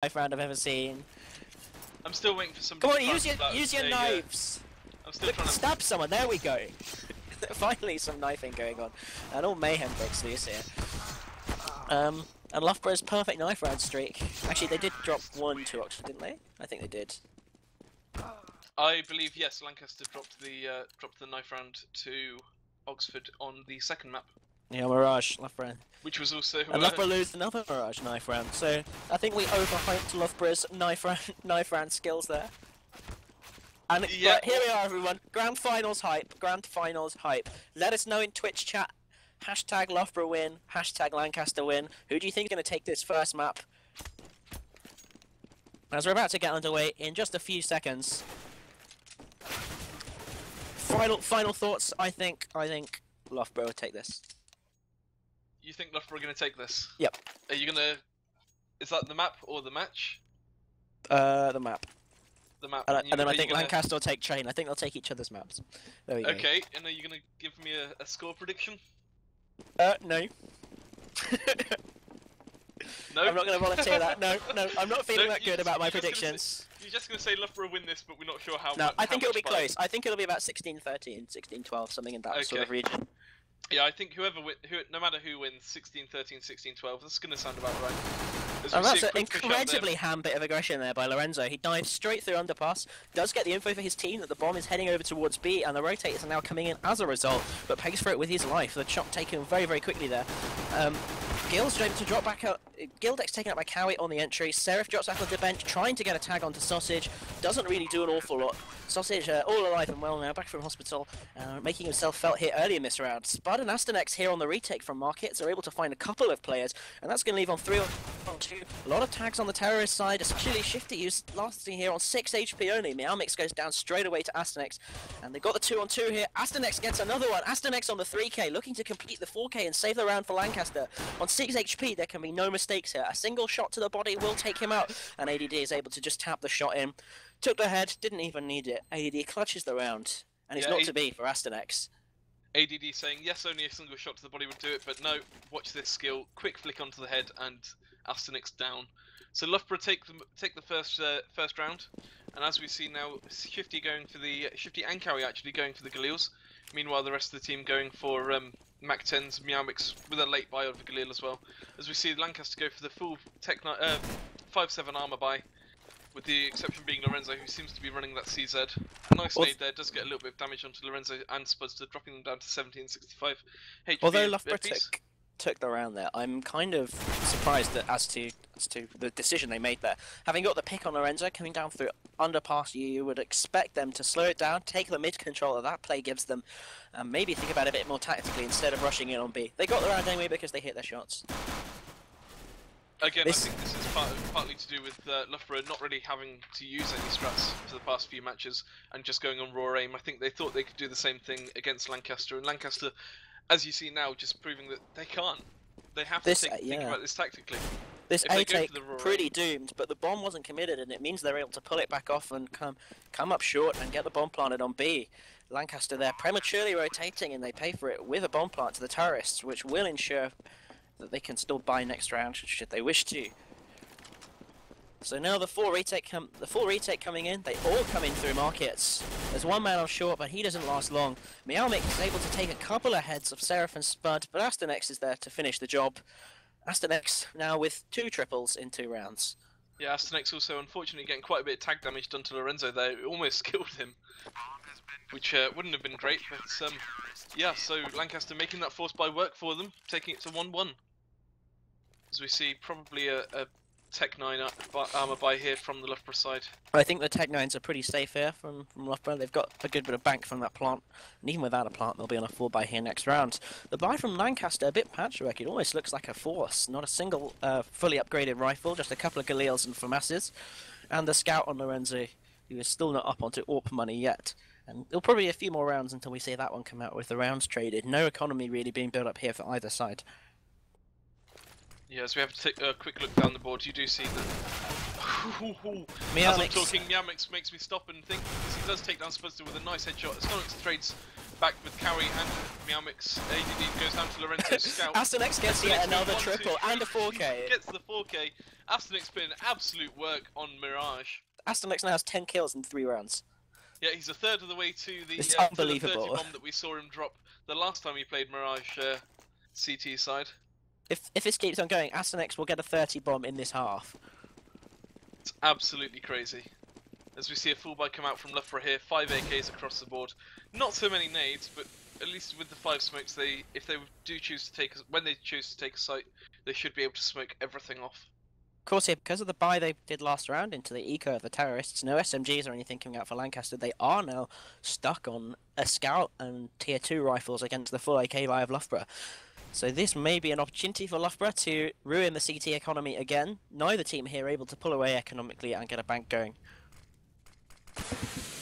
knife round I've ever seen. I'm still waiting for some. Come on, use your knives. I'm still Look, trying to stab someone. There we go. Finally, some knifing going on, and all mayhem breaks loose here. And Loughborough's perfect knife round streak. Actually, they did drop one to Oxford, didn't they? I think they did. I believe yes. Lancaster dropped the knife round to Oxford on the second map. Yeah, Mirage, Loughborough. Which was also. And Loughborough lose another Mirage knife round. So I think we overhyped Loughborough's knife round skills there. And yeah, right, here we are, everyone. Grand finals hype. Grand finals hype. Let us know in Twitch chat. Hashtag Loughborough win. Hashtag Lancaster win. Who do you think is going to take this first map? As we're about to get underway in just a few seconds. Final thoughts. I think Loughborough will take this. You think Loughborough are going to take this? Yep. Are you going to? Is that the map or the match? The map. The map. And then I think Lancaster will take Train. I think they'll take each other's maps. There we go. Okay, and are you going to give me a score prediction? No. No? I'm not going to volunteer that. No, I'm not feeling that good about my predictions. You're just going to say Loughborough win this, but we're not sure how. No, I think it'll be close. I think it'll be about 16-13, 16-12, something in that sort of region. Yeah, I think no matter who wins, 16-13, 16-12, that's going to sound about right. And that's an incredibly ham bit of aggression there by Lorenzo. He dives straight through underpass, does get the info for his team that the bomb is heading over towards B, and the rotators are now coming in as a result, but pays for it with his life. The chop taken very, very quickly there. Gil's able to drop back out. Gildex taken out by Cowie on the entry. Seraph drops back onto the bench, trying to get a tag onto Sausage. Doesn't really do an awful lot. Sausage all alive and well now, back from hospital, making himself felt here early in this round. Spud and Astanex here on the retake from Markets are able to find a couple of players, and that's going to leave on 3 on 2. A lot of tags on the terrorist side, especially Shifty, who's lasting here on 6 HP only. Meowmix goes down straight away to Astanex, and they've got the 2 on 2 here. Astanex gets another one. Astanex on the 3k, looking to complete the 4k and save the round for Lancaster. On 6 HP, there can be no mistakes here. A single shot to the body will take him out, and ADD is able to just tap the shot in. Took the head, didn't even need it. ADD clutches the round, and it's not to be for Astanex. ADD saying, yes, only a single shot to the body would do it, but no, watch this skill. Quick flick onto the head, and Astanex down. So Loughborough take the first round, and as we see now, Shifty and Cowie actually going for the Galils. Meanwhile, the rest of the team going for Mac 10s, Meowmix with a late buy of the Galil as well. As we see Lancaster go for the full 5/7 armor buy, with the exception being Lorenzo, who seems to be running that CZ. Nice nade there, does get a little bit of damage onto Lorenzo and Spudster, dropping them down to 1765 HP. Although Loughborough took the round there, I'm kind of surprised as to the decision they made there. Having got the pick on Lorenzo, coming down through underpass, you would expect them to slow it down, take the mid control that play gives them, and maybe think about it a bit more tactically instead of rushing in on B. They got the round anyway because they hit their shots. Again, I think this is partly to do with Loughborough not really having to use any strats for the past few matches and just going on raw aim. I think they thought they could do the same thing against Lancaster, and Lancaster, as you see now, just proving that they can't. They have to think about this tactically. This A-take pretty doomed, but the bomb wasn't committed, and it means they're able to pull it back off and come up short and get the bomb planted on B. Lancaster there prematurely rotating, and they pay for it with a bomb plant to the terrorists, which will ensure that they can still buy next round should they wish to. So now the full retake coming in. They all come in through Markets. There's one man off short, but he doesn't last long. Meowmix is able to take a couple of heads of Seraph and Spud, but Astanex is there to finish the job. Astanex now with 2 triples in 2 rounds. Yeah, Astanex also unfortunately getting quite a bit of tag damage done to Lorenzo there. It almost killed him, which wouldn't have been great, but yeah, so Lancaster making that force buy work for them, taking it to 1-1. As we see, probably a Tech 9 armor buy here from the Loughborough side. I think the Tech 9s are pretty safe here from Loughborough. They've got a good bit of bank from that plant, and even without a plant, they'll be on a 4 buy here next round. The buy from Lancaster, a bit patchwork. It almost looks like a force, not a single fully upgraded rifle, just a couple of Galils and FAMASs, and the scout on Lorenzo, who is still not up onto AWP money yet. And there'll probably be a few more rounds until we see that one come out with the rounds traded. No economy really being built up here for either side. Yeah, as we have to take a quick look down the board, you do see that As I'm talking, Meowmix makes me stop and think, because he does take down Spudster with a nice headshot. Astonix trades back with Cowie and Meowmix. ADD goes down to Lorenzo's scout. Astonix gets yet another triple and a 4K. Gets the 4K. Astonix put in absolute work on Mirage. Astonix now has 10 kills in 3 rounds. Yeah, he's a third of the way to the, it's to the unbelievable. 30 bomb that we saw him drop the last time he played Mirage CT side. If this keeps on going, Astonix will get a 30 bomb in this half. It's absolutely crazy. As we see a full buy come out from Loughborough here, 5 AKs across the board. Not so many nades, but at least with the 5 smokes, if they do choose to take, when they choose to take a site, they should be able to smoke everything off. Of course, here, because of the buy they did last round into the eco of the terrorists, no SMGs or anything coming out for Lancaster, they are now stuck on a scout and tier 2 rifles against the full AK buy of Loughborough. So this may be an opportunity for Loughborough to ruin the CT economy again. Neither team here able to pull away economically and get a bank going.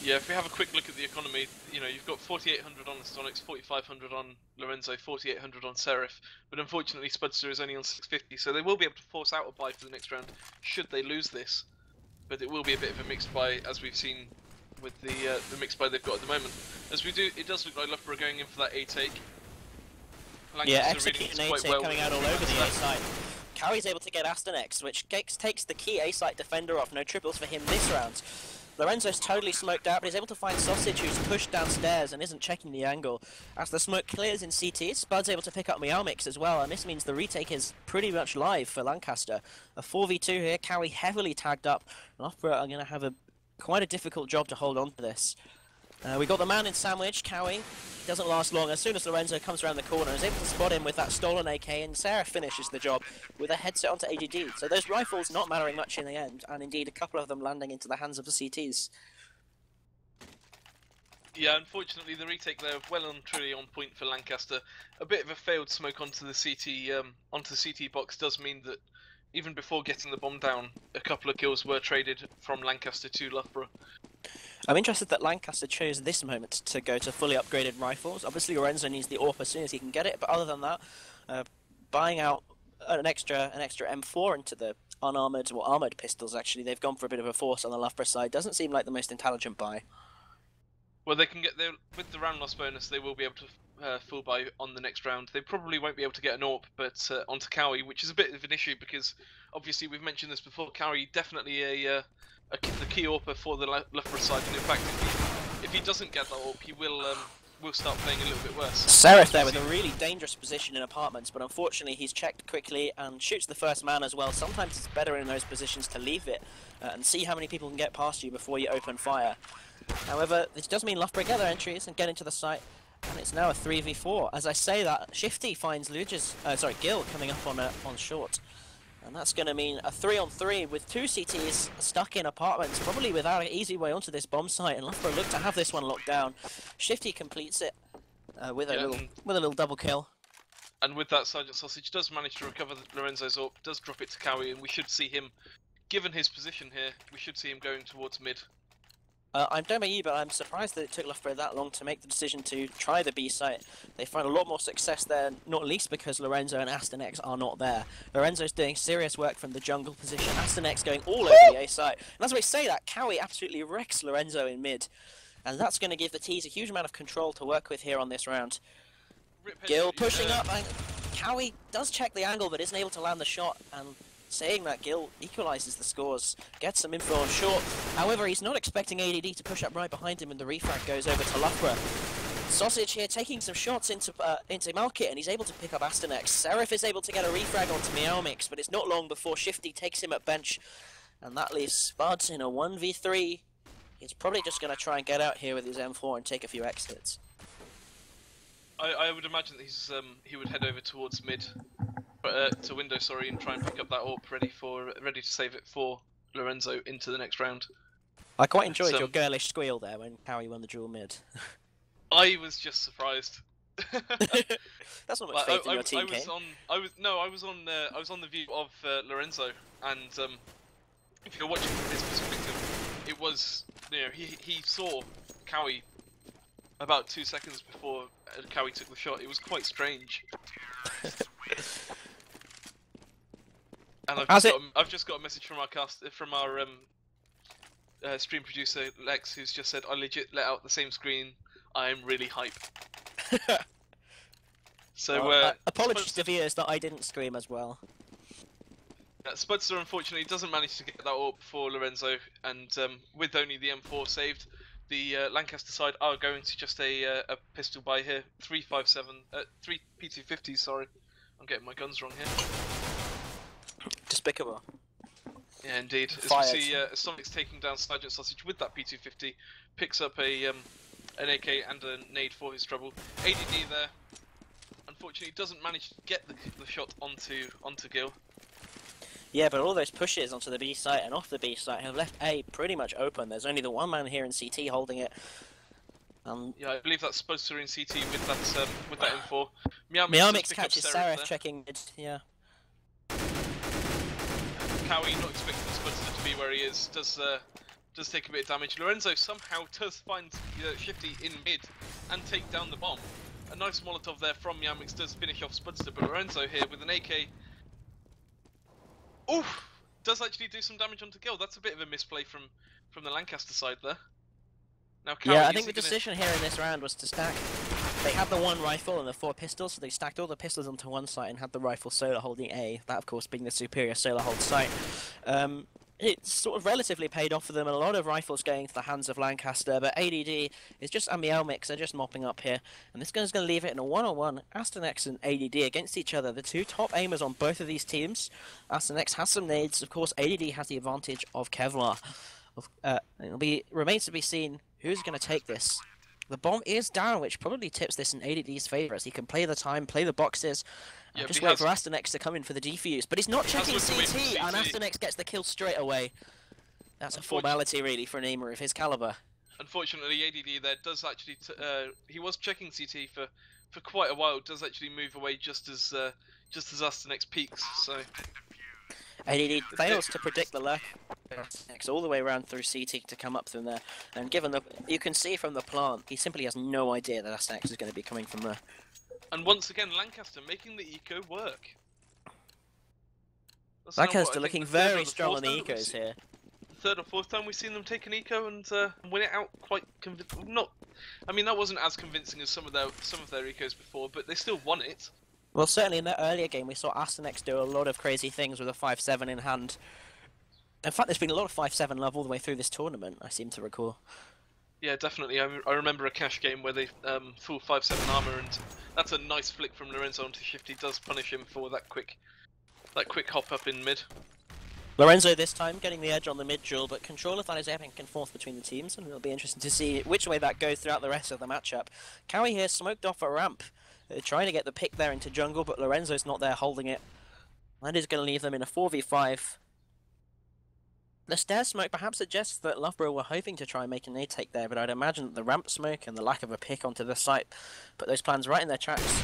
Yeah, if we have a quick look at the economy, you know, you've got 4,800 on Astonix, 4,500 on Lorenzo, 4,800 on Seraph, but unfortunately Spudster is only on 650, so they will be able to force out a buy for the next round, should they lose this. But it will be a bit of a mixed buy, as we've seen with the mixed buy they've got at the moment. As we do, it does look like Loughborough are going in for that A take. Yeah, execute an A take coming out all over the A site. Cowie's able to get Astonix, which takes the key A site defender off. No triples for him this round. Lorenzo's totally smoked out, but he's able to find Sausage, who's pushed downstairs and isn't checking the angle. As the smoke clears in CT, Spud's able to pick up Meowmix as well, and this means the retake is pretty much live for Lancaster. A 4v2 here, Cowie heavily tagged up, and Loughborough are going to have quite a difficult job to hold on to this. We got the man in sandwich, Cowie. Doesn't last long. As soon as Lorenzo comes around the corner, is able to spot him with that stolen AK, and Sarah finishes the job with a headset onto AGD. So those rifles not mattering much in the end, and indeed a couple of them landing into the hands of the CTs. Yeah, unfortunately the retake there well and truly on point for Lancaster. A bit of a failed smoke onto the CT box does mean that even before getting the bomb down, a couple of kills were traded from Lancaster to Loughborough. I'm interested that Lancaster chose this moment to go to fully upgraded rifles. Obviously Lorenzo needs the AWP as soon as he can get it, but other than that, buying out an extra M4 into the unarmoured or armoured pistols, actually, they've gone for a bit of a force on the Loughborough side. Doesn't seem like the most intelligent buy. Well, they can get there with the round loss bonus. They will be able to full buy on the next round. They probably won't be able to get an AWP, but onto Cowie, which is a bit of an issue because obviously we've mentioned this before. Cowie definitely the key AWPer for the Loughborough side, and in fact, if he doesn't get that AWP, he will start playing a little bit worse. Seraph there with a really dangerous position in apartments, but unfortunately he's checked quickly and shoots the first man as well. Sometimes it's better in those positions to leave it and see how many people can get past you before you open fire. However, this does mean Loughborough get their entries and get into the site, and it's now a 3v4. As I say that, Shifty finds Gil coming up on short. And that's going to mean a 3-on-3 with 2 CTs stuck in apartments, probably without an easy way onto this bomb site, and Loughborough look to have this one locked down. Shifty completes it with a little double kill. And with that, Sergeant Sausage does manage to recover Lorenzo's AWP, does drop it to Cowie, and we should see him, given his position here, we should see him going towards mid. I don't know about you, but I'm surprised that it took Loughborough that long to make the decision to try the B site. They find a lot more success there, not least because Lorenzo and Astonix are not there. Lorenzo's doing serious work from the jungle position, Astonix going all over the A site. And as we say that, Cowie absolutely wrecks Lorenzo in mid. And that's going to give the T's a huge amount of control to work with here on this round. Gil pushing up, and Cowie does check the angle but isn't able to land the shot, and saying that, Gil equalises the scores, gets some info on short. However, he's not expecting ADD to push up right behind him, and the refrag goes over to Loughborough. Sausage here taking some shots into Malkit, and he's able to pick up Astonix. Seraph is able to get a refrag onto Meowmix, but it's not long before Shifty takes him at bench, and that leaves Spud in a 1v3. He's probably just going to try and get out here with his M4 and take a few exits. I would imagine that he would head over towards mid, to window, sorry, and try and pick up that AWP ready to save it for Lorenzo into the next round. I quite enjoyed your girlish squeal there when Cowie won the dual mid. I was just surprised. That's not much faith in your team, Kane. I was on the view of Lorenzo, and if you're watching from his perspective, it was, you know, he saw Cowie about 2 seconds before Cowie took the shot. It was quite strange. And I've just got a message from our stream producer Lex, who's just said, "I legit let out the same screen. I am really hype." So apologies to viewers that I didn't scream as well. Spudster unfortunately doesn't manage to get that up for Lorenzo, and with only the M4 saved, the Lancaster side are going to just a pistol buy here. 3 P250s, sorry. I'm getting my guns wrong here. Despicable. Yeah, indeed. Fired. As we see, Sonic's taking down Sergeant Sausage with that P250, picks up an AK and a nade for his trouble. ADD there, unfortunately, doesn't manage to get the shot onto Gil. Yeah, but all those pushes onto the B site and off the B site have left A pretty much open. There's only the one man here in CT holding it. Yeah, I believe that's Spudster in CT with that M4. Miamix catches Seraph checking mid, yeah. Cowie, not expecting Spudster to be where he is, does take a bit of damage. Lorenzo somehow does find Shifty in mid and take down the bomb. A nice Molotov there from Miamix does finish off Spudster, but Lorenzo here with an AK. Oof! Does actually do some damage onto Gil. That's a bit of a misplay from the Lancaster side there. Now, Cowie, yeah, I think the decision here in this round was to stack. They had the one rifle and the 4 pistols, so they stacked all the pistols onto one site and had the rifle solo holding A. That, of course, being the superior solo hold site. It's sort of relatively paid off for them. A lot of rifles going into the hands of Lancaster, but ADD is just a Miamix. They're just mopping up here, and this guy's going to leave it in a 1-on-1. Asternex and ADD against each other. The two top aimers on both of these teams. Asternex has some nades. Of course, ADD has the advantage of Kevlar. Remains to be seen who's going to take this. The bomb is down, which probably tips this in ADD's favour, as he can play the time, play the boxes, and just wait for Asternex to come in for the defuse. But he's not checking CT, and Asternex gets the kill straight away. That's a formality, really, for an aimer of his calibre. Unfortunately, ADD there does actually... he was checking CT for quite a while, does actually move away just as Asternex peaks, so... ADD fails to predict the lurk all the way around through CT to come up from there, and given you can see from the plant, he simply has no idea that Asternex is going to be coming from there. And once again, Lancaster making the eco work. Lancaster looking very strong on the ecos here. The 3rd or 4th time we've seen them take an eco and win it out quite convincing. I mean, that wasn't as convincing as some of their ecos before, but they still won it. Well, certainly in that earlier game, we saw Asternex do a lot of crazy things with a 5-7 in hand. In fact, there's been a lot of 5-7 love all the way through this tournament, I seem to recall. Yeah, definitely. I remember a cash game where they full 5-7 armor, and that's a nice flick from Lorenzo onto Shifty. Does punish him for that quick hop up in mid. Lorenzo this time getting the edge on the mid duel, but control of that is back and forth between the teams, and it'll be interesting to see which way that goes throughout the rest of the matchup. Cowie here smoked off a ramp. They're trying to get the pick there into jungle, but Lorenzo's not there holding it. That is going to leave them in a 4v5. The stair smoke perhaps suggests that Loughborough were hoping to try and make a nade take there, but I'd imagine that the ramp smoke and the lack of a pick onto the site put those plans right in their tracks.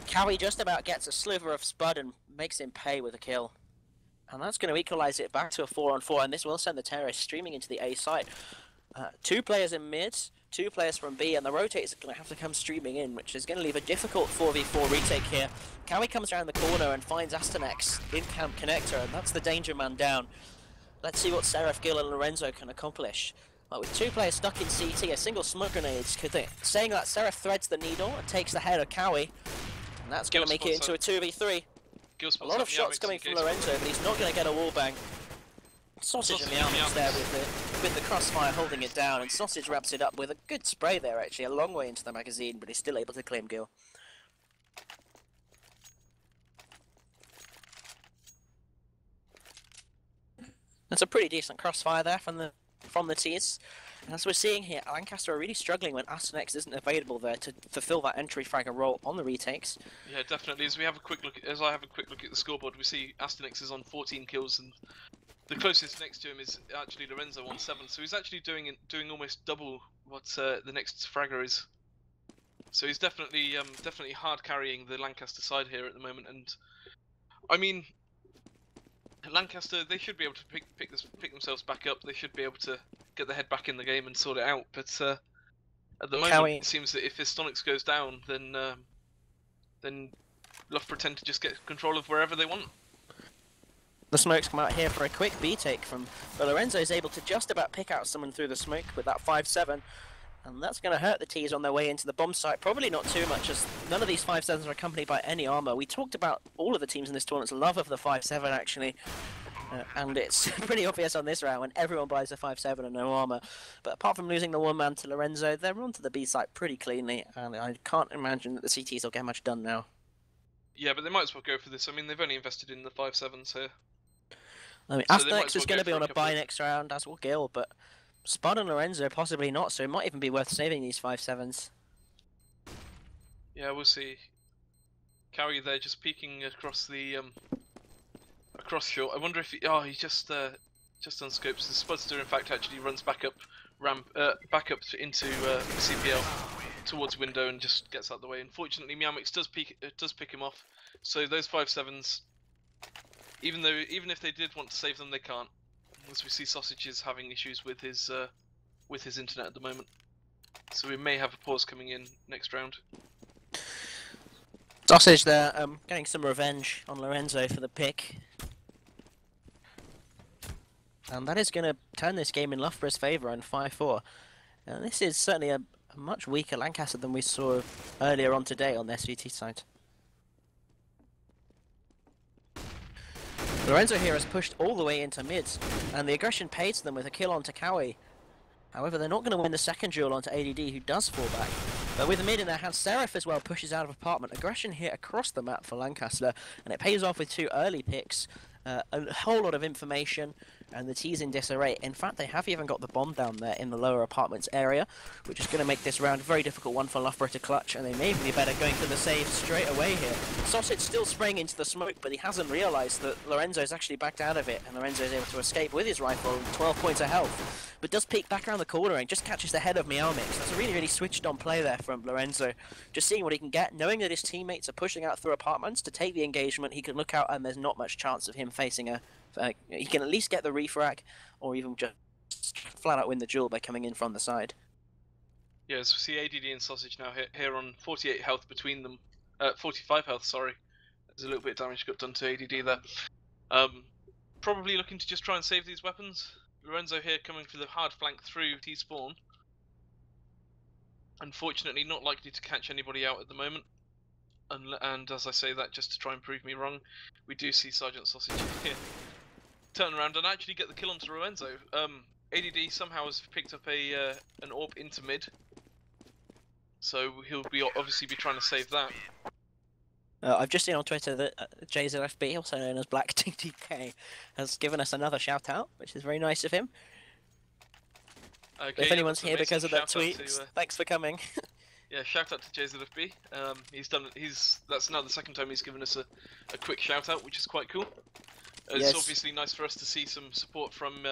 Cowie just about gets a sliver of Spud and makes him pay with a kill. And that's going to equalise it back to a 4-on-4, and this will send the terrorists streaming into the A site. 2 players in mid, 2 players from B, and the rotators are going to have to come streaming in, which is going to leave a difficult 4v4 retake here. Cowie comes around the corner and finds Asternex in camp connector, and that's the danger man down. Let's see what Seraph, Gil and Lorenzo can accomplish. With 2 players stuck in CT, a single smoke grenade, saying that Seraph threads the needle and takes the head of Cowie, and that's going to make it into a 2v3. A lot of shots coming from Lorenzo, but he's not going to get a wallbang. Sausage and Miamix there with the crossfire holding it down, and Sausage wraps it up with a good spray there actually, a long way into the magazine, but he's still able to claim Gil. That's a pretty decent crossfire there from the T's. As we're seeing here, Lancaster are really struggling when Asternex isn't available there to fulfill that entry fragger role on the retakes. Yeah, definitely. As I have a quick look at the scoreboard, we see Asternex is on 14 kills, and the closest next to him is actually Lorenzo on 7. So he's actually doing almost double what the next fragger is. So he's definitely hard carrying the Lancaster side here at the moment, and I mean, Lancaster, they should be able to pick themselves back up. They should be able to get their head back in the game and sort it out. But at the moment, it seems that if Histonics goes down, then Loughborough tend to just get control of wherever they want. The smokes come out here for a quick B take but Lorenzo is able to just about pick out someone through the smoke with that 5-7. And that's going to hurt the T's on their way into the bomb site. Probably not too much, as none of these 5-7s are accompanied by any armor. We talked about all of the teams in this tournament's love of the 5-7, actually. And it's pretty obvious on this round when everyone buys a 5-7 and no armor. But apart from losing the one man to Lorenzo, they're onto the B site pretty cleanly. And I can't imagine that the CTs will get much done now. Yeah, but they might as well go for this. I mean, they've only invested in the 5-7s here. I mean, so Asterix is going to be on a buy next round, as will Gil, but Spud and Lorenzo possibly not, so it might even be worth saving these 5-7s. Yeah, we'll see. Cowie there just peeking across the across short. I wonder if he just unscopes. The Spudster in fact actually runs back up back up into CPL towards window and just gets out of the way. Unfortunately, Meowmix does pick him off. So those 5-7s, even if they did want to save them, they can't. As we see, Sausage is having issues with his internet at the moment. So we may have a pause coming in next round. Sausage there, getting some revenge on Lorenzo for the pick. And that is going to turn this game in Loughborough's favour on 5-4. And this is certainly a much weaker Lancaster than we saw earlier on today on the SVT side. Lorenzo here has pushed all the way into mid, and the aggression pays them with a kill onto Cowie. However, they're not going to win the second duel onto ADD, who does fall back. But with the mid in their hands, Seraph as well pushes out of apartment. Aggression here across the map for Lancaster, and it pays off with 2 early picks. A whole lot of information, and the T's in disarray. In fact, they have even got the bomb down there in the lower apartments area, which is going to make this round a very difficult one for Loughborough to clutch, and they may be better going for the save straight away here. Sausage still spraying into the smoke, but he hasn't realised that Lorenzo's actually backed out of it, and Lorenzo's able to escape with his rifle and 12 points of health. But does peek back around the corner and just catches the head of Meowmix. That's a really, really switched on play there from Lorenzo. Just seeing what he can get, knowing that his teammates are pushing out through apartments to take the engagement. He can look out and there's not much chance of him facing a... he can at least get the refrag, or even just flat out win the duel by coming in from the side. Yeah, so we see ADD and Sausage now here on 48 health between them. 45 health, sorry. There's a little bit of damage got done to ADD there. Probably looking to just try and save these weapons. Lorenzo here coming for the hard flank through T-spawn. Unfortunately, not likely to catch anybody out at the moment. And as I say that, just to try and prove me wrong, we do see Sergeant Sausage here turn around and actually get the kill onto Lorenzo. ADD somehow has picked up an orb into mid, so he'll obviously be trying to save that. I've just seen on Twitter that JZFB, also known as Black TTK, has given us another shout out, which is very nice of him. Okay, if anyone's here because of that tweet, thanks for coming. Yeah, shout out to JZFB. That's now the second time he's given us a quick shout out, which is quite cool. It's obviously nice for us to see some support from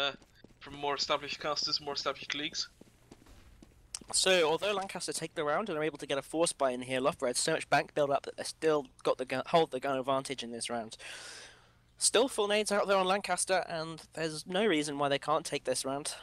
more established casters, more established leagues. So, although Lancaster take the round and are able to get a force buy in here, Loughborough had so much bank build up that they still got the hold the gun advantage in this round. Still full nades out there on Lancaster, and there's no reason why they can't take this round.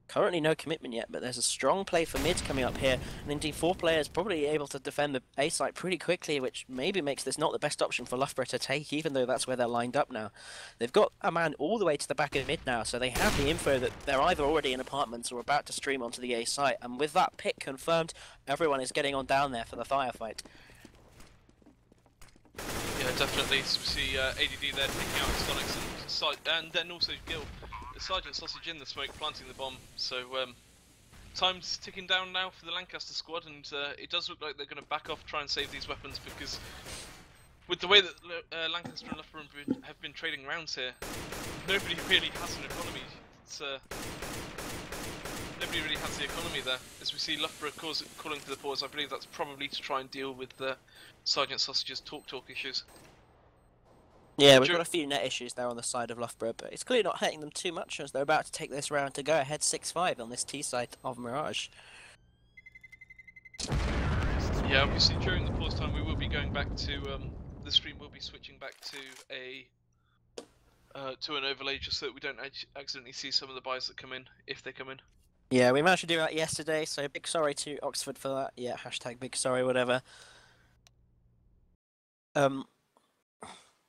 Currently no commitment yet, but there's a strong play for mids coming up here, and indeed 4 players probably able to defend the A site pretty quickly, which maybe makes this not the best option for Loughborough to take, even though that's where they're lined up now. They've got a man all the way to the back of mid now, so they have the info that they're either already in apartments or about to stream onto the A site, and with that pick confirmed, everyone is getting on down there for the firefight. Yeah, definitely. So we see ADD there picking out Sonics and then also Gil. Sergeant Sausage in the smoke, planting the bomb. So time's ticking down now for the Lancaster squad, and it does look like they're going to back off, try and save these weapons, because with the way that Lancaster and Loughborough have been trading rounds here, nobody really has an economy. Nobody really has the economy there. As we see Loughborough calling for the pause, I believe that's probably to try and deal with Sergeant Sausage's talk issues. Yeah, we've got a few net issues there on the side of Loughborough, but it's clearly not hurting them too much as they're about to take this round to go ahead 6-5 on this T side of Mirage. Yeah, obviously during the pause time we will be going back to the stream will be switching back to an overlay just so that we don't accidentally see some of the buys that come in, if they come in. Yeah, we managed to do that yesterday, so big sorry to Oxford for that. Yeah, hashtag big sorry, whatever.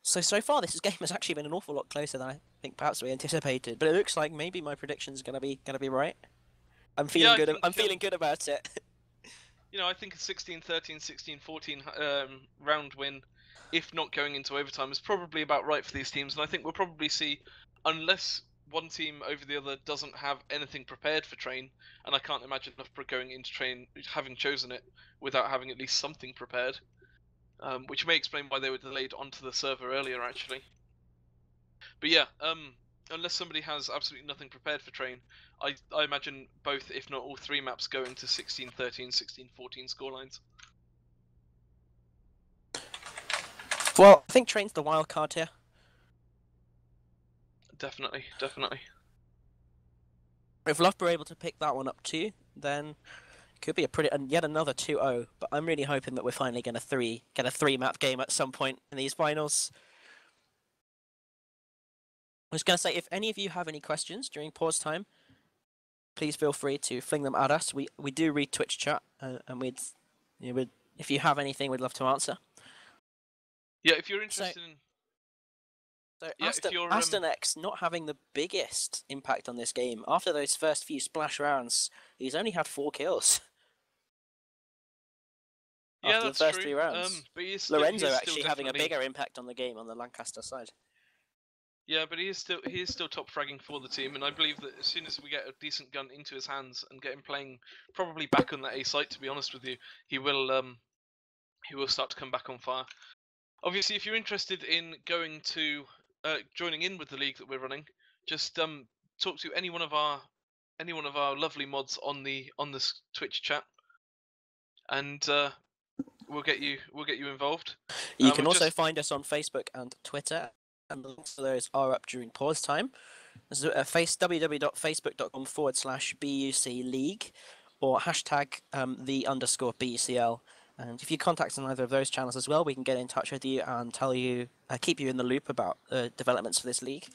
So far, this game has actually been an awful lot closer than I think perhaps we anticipated. But it looks like maybe my prediction's gonna be right. I'm feeling Yeah, good. I'm feeling good about it. You know, I think a 16-13, 16-14 round win, if not going into overtime, is probably about right for these teams. And I think we'll probably see, unless one team over the other doesn't have anything prepared for train, and I can't imagine Loughborough going into train having chosen it without having at least something prepared, which may explain why they were delayed onto the server earlier, actually. But yeah, unless somebody has absolutely nothing prepared for train, I imagine both, if not all three maps going to 16-13, 16-14 scorelines. Well, I think train's the wild card here. Definitely, definitely. If Loughborough are able to pick that one up too, then it could be a pretty yet another 2-0. But I'm really hoping that we're finally going to get a three-map game at some point in these finals. I was going to say, if any of you have any questions during pause time, please feel free to fling them at us. We do read Twitch chat, and if you have anything, we'd love to answer. Yeah, if you're interested in. So Yeah, Aston X not having the biggest impact on this game. After those first few splash rounds, he's only had 4 kills. Yeah, after that's the first true. 3 rounds. But Lorenzo actually having a bigger impact on the game on the Lancaster side. Yeah, but he is still top fragging for the team, and I believe that as soon as we get a decent gun into his hands and get him playing probably back on that A site, to be honest with you, he will start to come back on fire. Obviously, if you're interested in going to joining in with the league that we're running, just talk to any one of our lovely mods on this Twitch chat, and we'll get you involved. You can also find us on Facebook and Twitter, and the links to those are up during pause time. This is www.facebook.com/BUC League or hashtag #the_BUCL. And if you contact us on either of those channels as well, we can get in touch with you and tell you, keep you in the loop about developments for this league.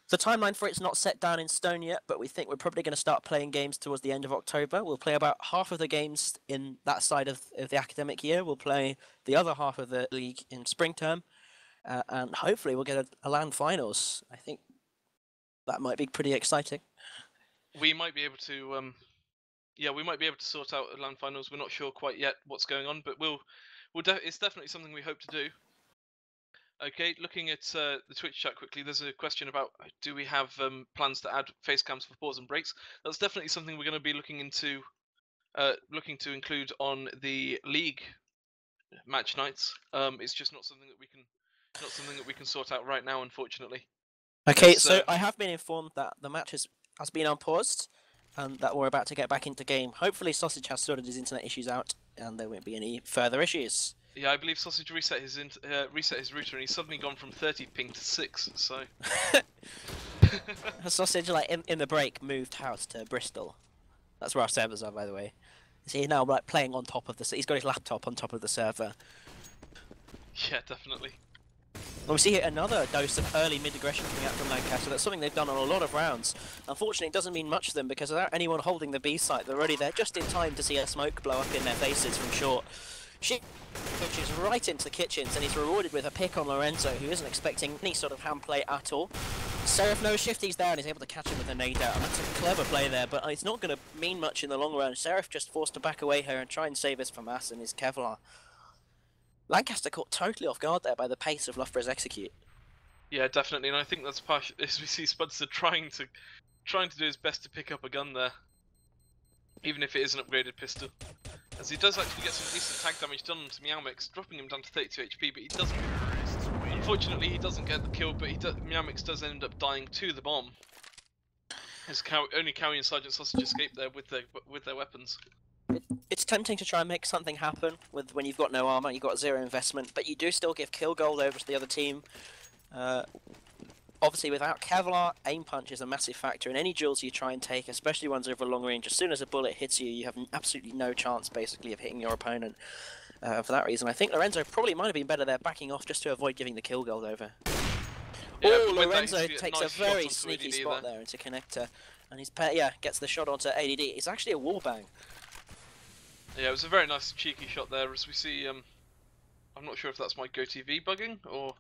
The timeline for it's not set down in stone yet, but we think we're probably going to start playing games towards the end of October. We'll play about half of the games in that side of the academic year. We'll play the other half of the league in spring term, and hopefully we'll get a LAN finals. I think that might be pretty exciting. We might be able to we might be able to sort out LAN finals. We're not sure quite yet what's going on, but it's definitely something we hope to do. Okay, looking at the Twitch chat quickly, there's a question about do we have plans to add face cams for pause and breaks. That's definitely something we're going to be looking to include on the league match nights. It's just not something that we can sort out right now, unfortunately. Okay, so I have been informed that the match has been unpaused, and that we're about to get back into game. Hopefully Sausage has sorted his internet issues out, and there won't be any further issues. Yeah, I believe Sausage reset his router, and he's suddenly gone from 30 ping to 6. So Sausage, like in the break, moved house to Bristol. That's where our servers are, by the way. So he's now like playing on top of he's got his laptop on top of the server. Yeah, definitely. And we see here another dose of early mid-aggression coming out from Lancaster. That's something they've done on a lot of rounds. Unfortunately, it doesn't mean much to them because without anyone holding the B site, they're already there just in time to see a smoke blow up in their faces from short. She pushes right into the kitchens and he's rewarded with a pick on Lorenzo, who isn't expecting any sort of hand play at all. Seraph knows Shifty's there and is able to catch him with a nade out, and that's a clever play there, but it's not going to mean much in the long run. Seraph just forced to back away here and try and save us from Mass and his Kevlar. Lancaster caught totally off guard there by the pace of Loughborough's execute. Yeah, definitely, and I think that's partially as we see Spudster trying to do his best to pick up a gun there, even if it is an upgraded pistol. As he does actually get some decent tag damage done to Meowmix, dropping him down to 32 HP, but he doesn't. Unfortunately, he doesn't get the kill, but Meowmix does end up dying to the bomb. As only Cowie and Sergeant Sausage escape there with their weapons. It's tempting to try and make something happen when you've got no armor, you've got 0 investment, but you do still give kill gold over to the other team. Obviously, without Kevlar, aim punch is a massive factor in any duels you try and take, especially ones over long range. As soon as a bullet hits you, you have absolutely no chance, basically, of hitting your opponent. For that reason, I think Lorenzo probably might have been better there, backing off just to avoid giving the kill gold over. Yeah, Lorenzo takes a very sneaky spot there into connector, and gets the shot onto ADD. It's actually a wallbang. Yeah, it was a very nice cheeky shot there, as we see. I'm not sure if that's my GoTV bugging or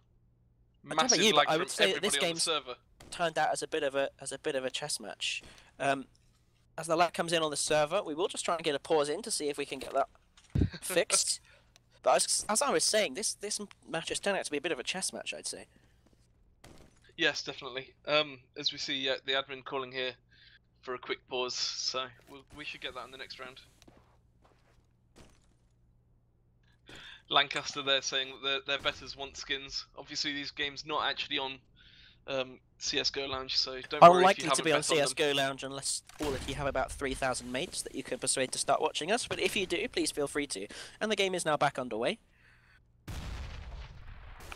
I don't know about Massive you, lag but I from would say that everybody this on the game's server. turned out as a bit of a chess match. As the lag comes in on the server, we will just try and get a pause in to see if we can get that fixed. But as I was saying, this match has turned out to be a bit of a chess match, I'd say. Yes, definitely. As we see the admin calling here for a quick pause, so we should get that in the next round. Lancaster there saying that their betters want skins. Obviously, these games not actually on CS:GO Lounge, so don't worry if you Unlikely to haven't be on bet on them. CS:GO Lounge unless all of you have about 3,000 mates that you can persuade to start watching us. But if you do, please feel free to. And the game is now back underway.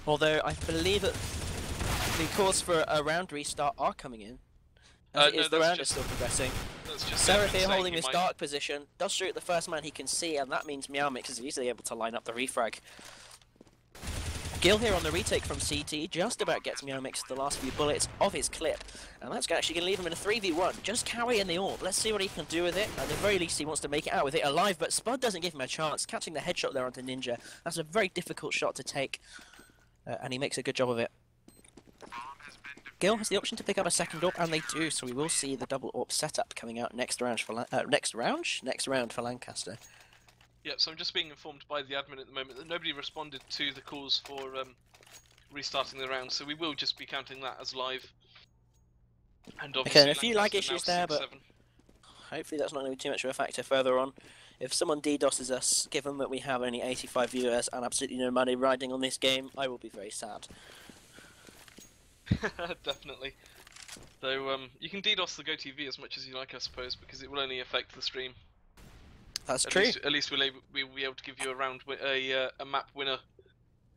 Although I believe that the calls for a round restart are coming in. As the round is still progressing. Seraph here holding this dark position, does shoot the first man he can see, and that means Meowmix is easily able to line up the refrag. Gil here on the retake from CT just about gets Meowmix the last few bullets of his clip, and that's actually going to leave him in a 3v1, just carrying the orb. Let's see what he can do with it. At the very least he wants to make it out with it alive, but Spud doesn't give him a chance, catching the headshot there onto Ninja. That's a very difficult shot to take, and he makes a good job of it. Gil has the option to pick up a second AWP, and they do, so we will see the double AWP setup coming out next round for next round for Lancaster. Yep, so I'm just being informed by the admin at the moment that nobody responded to the calls for restarting the round, so we will just be counting that as live. And obviously, okay, a few lag issues there, but hopefully that's not going to be too much of a factor further on. If someone DDoSes us, given that we have only 85 viewers and absolutely no money riding on this game, I will be very sad. Definitely. Though you can DDoS the GoTV as much as you like, I suppose, because it will only affect the stream. That's true. At least we'll be able to give you a map winner,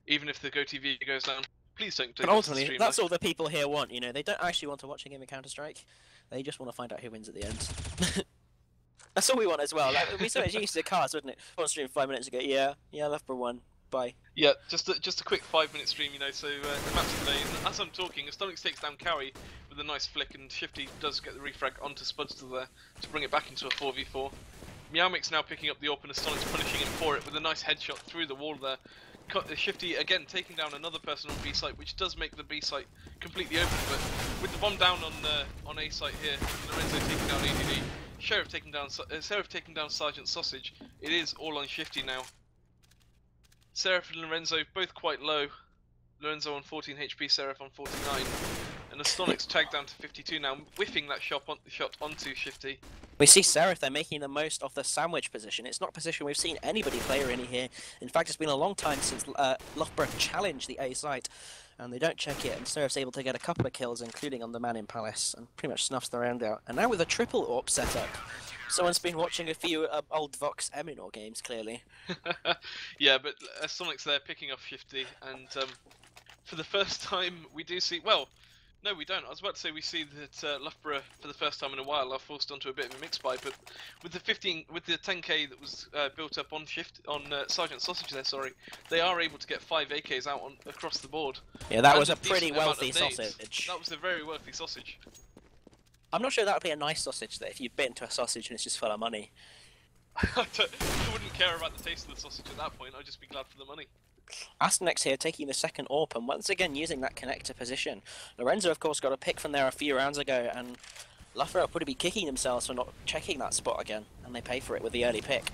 even if the GoTV goes down. Please don't DDoS but ultimately, the stream. That's all the people here want. You know, they don't actually want to watch a game of Counter-Strike. They just want to find out who wins at the end. That's all we want as well. Like, it'd be so much used to cars, wouldn't it? One stream 5 minutes ago. Yeah, Loughborough won. Bye. Yeah, just a quick 5-minute stream, you know. So the match today, and as I'm talking, Astonix takes down Carry with a nice flick, and Shifty does get the refrag onto Spudster there to bring it back into a 4v4. Meowmix now picking up the AWP and Astonix punishing him for it with a nice headshot through the wall there. Shifty again taking down another person on B site, which does make the B site completely open. But with the bomb down on A site here, Lorenzo taking down ADD, Seraph taking down Sergeant Sausage. It is all on Shifty now. Seraph and Lorenzo both quite low. Lorenzo on 14 HP, Seraph on 49. And Astonix tagged down to 52 now, whiffing that shot onto Shifty. We see Seraph, they're making the most of the sandwich position. It's not a position we've seen anybody play really here. In fact, it's been a long time since Loughborough challenged the A site, and they don't check it, and Seraph's able to get a couple of kills, including on the man in Palace, and pretty much snuffs the round out. And now with a triple AWP setup. Someone's been watching a few old Vox Eminor games, clearly. Yeah, but Sonic's there picking off Shifty, and for the first time we do see... Well, no we don't. I was about to say we see that Loughborough, for the first time in a while, are forced onto a bit of a mix buy, but with the 10k that was built up on Sergeant Sausage there, sorry, they are able to get 5 AKs out across the board. Yeah, that was a pretty wealthy sausage. That was a very wealthy sausage. I'm not sure that would be a nice sausage, though, if you bit into a sausage and it's just full of money. I wouldn't care about the taste of the sausage at that point, I'd just be glad for the money. Asternex here taking the second AWP, and once again using that connector position. Lorenzo, of course, got a pick from there a few rounds ago, and Loughborough would be kicking themselves for not checking that spot again, and they pay for it with the early pick.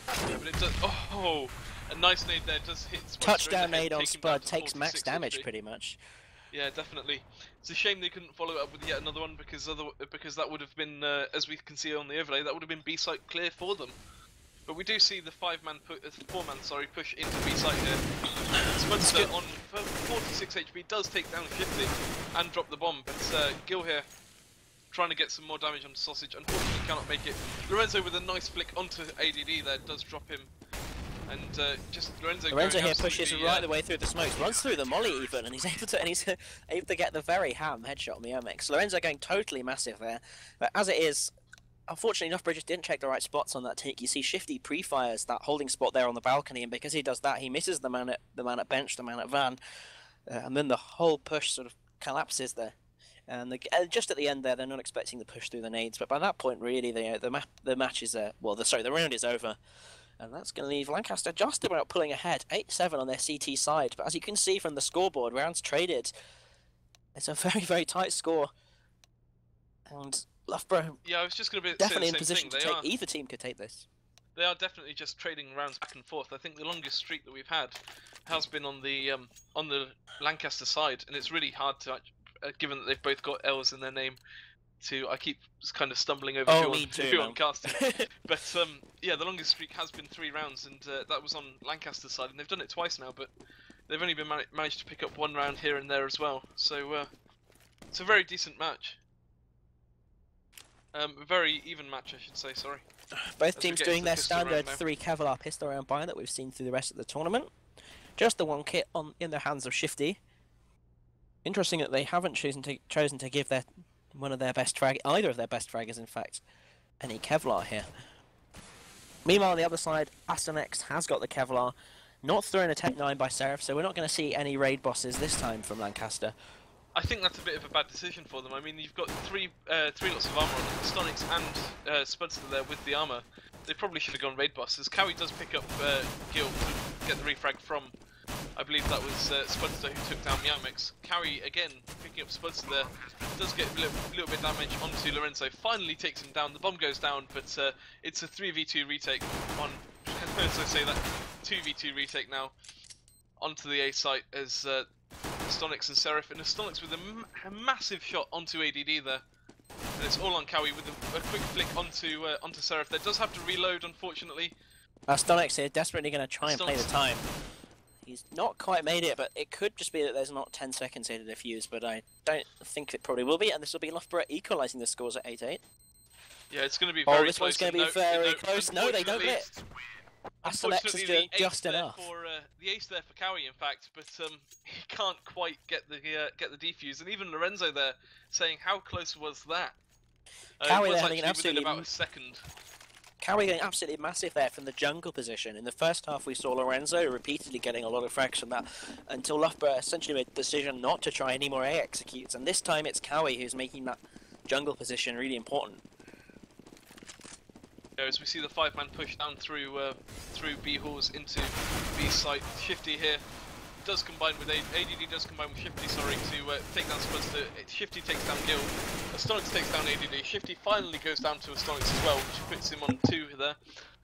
Yeah, but it does... Oh, a nice nade there does hit Spud. Touchdown nade on Spud takes max damage, pretty much. Yeah, definitely. It's a shame they couldn't follow it up with yet another one, because that would have been, as we can see on the overlay, that would have been B site clear for them. But we do see the 4-man push into B site here. Spudster on 46 HP does take down Shifty and drop the bomb, but Gil here trying to get some more damage on Sausage, unfortunately cannot make it. Lorenzo with a nice flick onto ADD there does drop him. And just Lorenzo here pushes right the way through the smokes, runs through the molly even, and he's able to get the very ham headshot on the Meowmix. Lorenzo going totally massive there, but as it is, unfortunately Loughborough just didn't check the right spots on that take. You see Shifty pre-fires that holding spot there on the balcony, and because he does that, he misses the man at bench, the man at van, and then the whole push sort of collapses there. And just at the end there, they're not expecting the push through the nades, but by that point, really, the match is the round is over. And that's going to leave Lancaster just about pulling ahead, 8-7 on their CT side. But as you can see from the scoreboard, rounds traded, it's a very, very tight score. And Loughborough Yeah, I was just going to say definitely the in same position thing. to take. Either team could take this. They are definitely just trading rounds back and forth. I think the longest streak that we've had has been on the Lancaster side, and it's really hard to, given that they've both got L's in their name. I keep kind of stumbling over who I'm casting. But yeah, the longest streak has been 3 rounds, and that was on Lancaster's side, and they've done it twice now, but they've only been managed to pick up 1 round here and there as well. So it's a very decent match. A very even match, I should say, sorry. Both teams doing their standard 3 Kevlar pistol round buy that we've seen through the rest of the tournament. Just the 1 kit in the hands of Shifty. Interesting that they haven't chosen to give either of their best fraggers, in fact, any Kevlar here. Meanwhile, on the other side, Astonex has got the Kevlar, not thrown a Tech 9 by Seraph, so we're not going to see any raid bosses this time from Lancaster. I think that's a bit of a bad decision for them. I mean, you've got three lots of armor on them, Stonix and Spudster there with the armor. They probably should have gone raid bosses. Cowie does pick up Gil to get the refrag from, I believe that was Spudster who took down Meowmix. Cowie again picking up Spudster there, does get a little bit of damage onto Lorenzo, finally takes him down, the bomb goes down, but it's a 3v2 retake on, as I say that, 2v2 retake now onto the A site as Stonix and Seraph, and Stonix with a massive shot onto ADD there. And it's all on Cowie with a quick flick onto Seraph. There does have to reload, unfortunately. Stonix here desperately going to try and play the time. He's not quite made it, but it could just be that there's not 10 seconds here to defuse, but I don't think it probably will be, and this will be Loughborough equalising the scores at 8-8. Yeah, it's going to be very close. This one's going to be very close. No, they don't get it. Astonex is doing just enough. The ace there for Cowie, in fact, but he can't quite get the defuse, and even Lorenzo there saying, "How close was that?" Cowie was having an absolutely about a second. Cowie going absolutely massive there from the jungle position. In the first half, we saw Lorenzo repeatedly getting a lot of frags from that, until Loughborough essentially made the decision not to try any more A executes, and this time it's Cowie who's making that jungle position really important. As we see the 5-man push down through B halls into B site, Shifty here does combine with ADD does combine with Shifty, sorry, to take down Spudster. Shifty takes down Gil. Astonex takes down ADD. Shifty finally goes down to Astonex as well, which puts him on 2 there.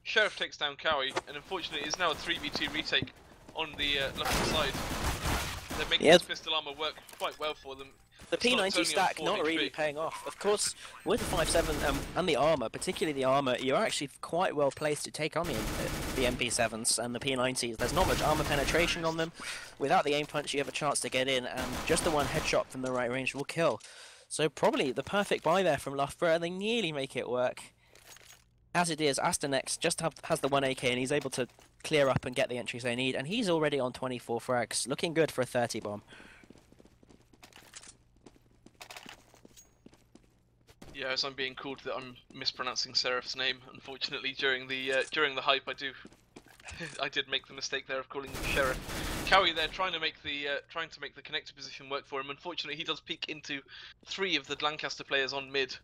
Sheriff takes down Cowie, and unfortunately it's now a 3v2 retake on the left side. They're making this pistol armor work quite well for them. The P90 stack not really paying off. Of course, with the 5.7 and the armor, particularly the armor, you're actually quite well placed to take on the MP7s and the P90s. There's not much armor penetration on them. Without the aim punch, you have a chance to get in, and just the one headshot from the right range will kill. So probably the perfect buy there from Loughborough. They nearly make it work. As it is, Astonex just has the 1 AK, and he's able to clear up and get the entries they need, and he's already on 24 frags, looking good for a 30 bomb. Yeah, as I'm being called that I'm mispronouncing Seraph's name. Unfortunately, during the hype, I did make the mistake there of calling him Sheriff. Cowie there trying to make the connector position work for him. Unfortunately, he does peek into 3 of the Lancaster players on mid.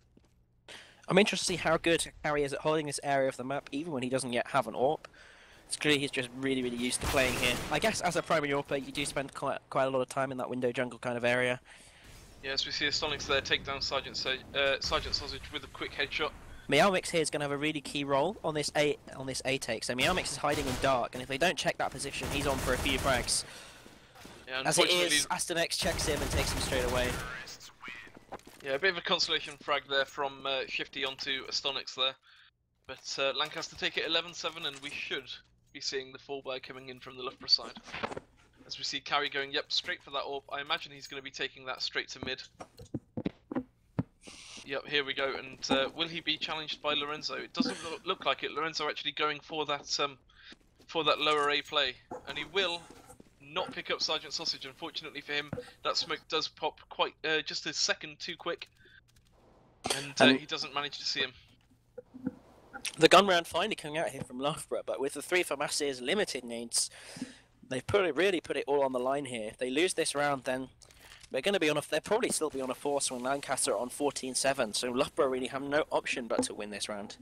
I'm interested to see how good Cowie is at holding this area of the map, even when he doesn't yet have an AWP. It's clear he's just really, really used to playing here. I guess as a primary AWPer, you do spend quite a lot of time in that window jungle kind of area. Yes, we see Astonex there take down Sergeant Sausage with a quick headshot. Meowmix here is going to have a really key role on this A take. So Meowmix is hiding in dark, and if they don't check that position, he's on for a few frags. Yeah, as it is, Astonex checks him and takes him straight away. Yeah, a bit of a consolation frag there from Shifty onto Astonex there. But Lancaster take it 11-7, and we should be seeing the fall by coming in from the Loughborough side. As we see Cowie going, yep, straight for that AWP. I imagine he's going to be taking that straight to mid. Yep, here we go. And will he be challenged by Lorenzo? It doesn't look like it. Lorenzo actually going for that lower A play, and he will not pick up Sergeant Sausage. Unfortunately for him, that smoke does pop quite just a second too quick, and he doesn't manage to see him. The gun round finally coming out here from Loughborough, but with the 3 FAMAS's limited needs, they've really put it all on the line here. If they lose this round, then they'll probably still be on a force when Lancaster are on 14-7. So Loughborough really have no option but to win this round.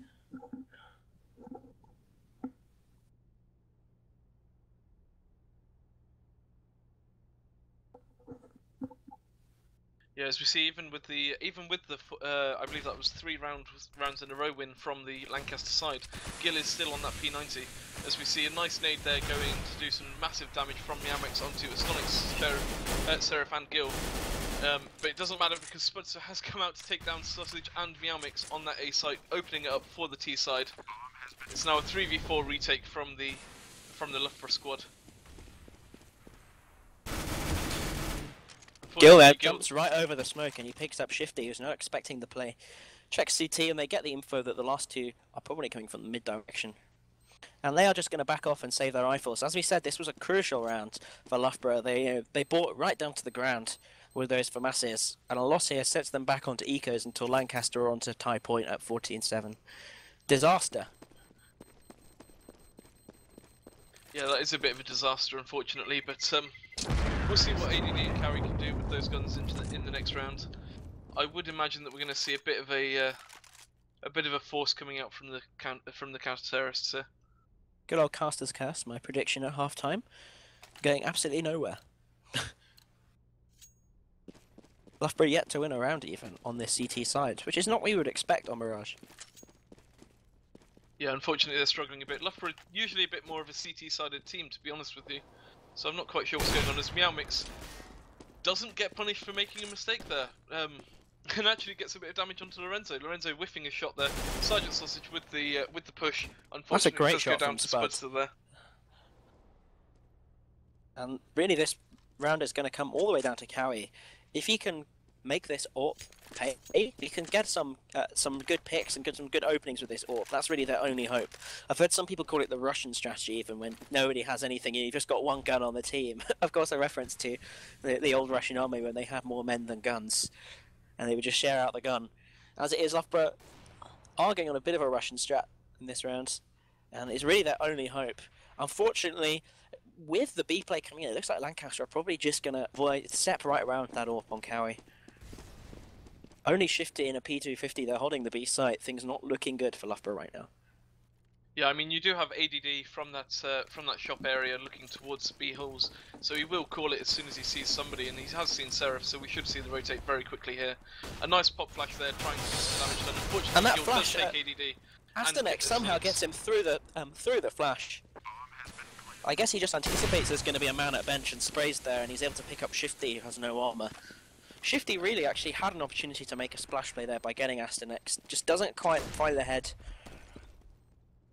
Yeah, as we see, even with the I believe that was 3 rounds in a row win from the Lancaster side, Gil is still on that P90. As we see a nice nade there going to do some massive damage from Miamex onto Astonic's Seraph and Gil. But it doesn't matter because Spudster has come out to take down Sausage and Miamex on that A site, opening it up for the T side. It's now a 3v4 retake from the Loughborough squad. Gil there jumps right over the smoke and he picks up Shifty, who's not expecting the play. Checks CT and they get the info that the last two are probably coming from the mid direction. And they are just going to back off and save their rifles. As we said, this was a crucial round for Loughborough. They bought right down to the ground with those FAMASs, and a loss here sets them back onto ecos until Lancaster are onto tie point at 14-7. Disaster. Yeah, that is a bit of a disaster, unfortunately, but we'll see what ADD and Carry can do with those guns in the next round. I would imagine that we're going to see a bit of a force coming out from the counter-terrorists here. Good old Caster's Curse, my prediction at half-time. Going absolutely nowhere. Loughborough yet to win a round even on this CT side, which is not what we would expect on Mirage. Yeah, unfortunately they're struggling a bit. Loughborough usually a bit more of a CT-sided team, to be honest with you. So I'm not quite sure what's going on, as Miamex doesn't get punished for making a mistake there. And actually gets a bit of damage onto Lorenzo. Lorenzo whiffing a shot there. Sergeant Sausage with the push. Unfortunately, that's a great does shot go down from to Spud. there. And really this round is going to come all the way down to Cowie. If he can make this AWP pay, he can get some good picks and get some good openings with this AWP. That's really their only hope. I've heard some people call it the Russian strategy, even when nobody has anything and you've just got one gun on the team. Of course, a reference to the old Russian army when they had more men than guns, and they would just share out the gun. As it is, Loughborough are going on a bit of a Russian strat in this round, and it's really their only hope. Unfortunately, with the B play coming in, it looks like Lancaster are probably just going to step right around that AWP on Cowie. Only Shifty in a P250, they're holding the B site. Things not looking good for Loughborough right now. Yeah, I mean, you do have ADD from that shop area looking towards B holes, so he will call it as soon as he sees somebody, and he has seen Seraph, so we should see the rotate very quickly here. A nice pop flash there, trying to do some damage done. Unfortunately, and that Gil flash, does take ADD. Astonex somehow gets him through the flash. I guess he just anticipates there's going to be a man at bench and sprays there, and he's able to pick up Shifty, who has no armor. Shifty really actually had an opportunity to make a splash play there by getting Astonex, just doesn't quite find the head.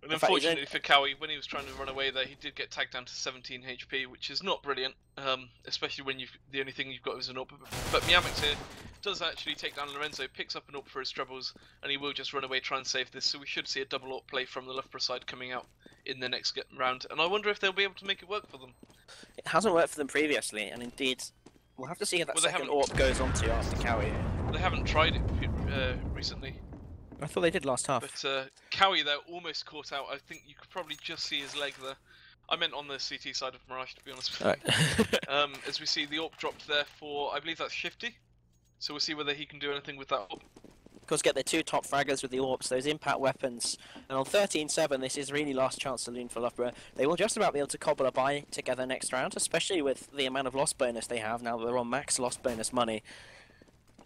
And unfortunately for Cowie, when he was trying to run away there, he did get tagged down to 17 HP, which is not brilliant, especially when the only thing you've got is an AWP. But Miamex here does actually take down Lorenzo, picks up an AWP for his troubles, and he will just run away, try and save this. So we should see a double AWP play from the Loughborough side coming out in the next round, and I wonder if they'll be able to make it work for them. It hasn't worked for them previously, and indeed, we'll have to see how that second AWP goes on to after Cowie. They haven't tried it recently. I thought they did last half. But Cowie there almost caught out. I think you could probably just see his leg there. I meant on the CT side of Mirage, to be honest with you. As we see the AWP dropped there for, I believe that's Shifty. So we'll see whether he can do anything with that AWP. Of course, get their two top fraggers with the AWPs, those impact weapons. And on 13-7, this is really last chance saloon for Loughborough. They will just about be able to cobble a buy together next round, especially with the amount of loss bonus they have now that they're on max loss bonus money.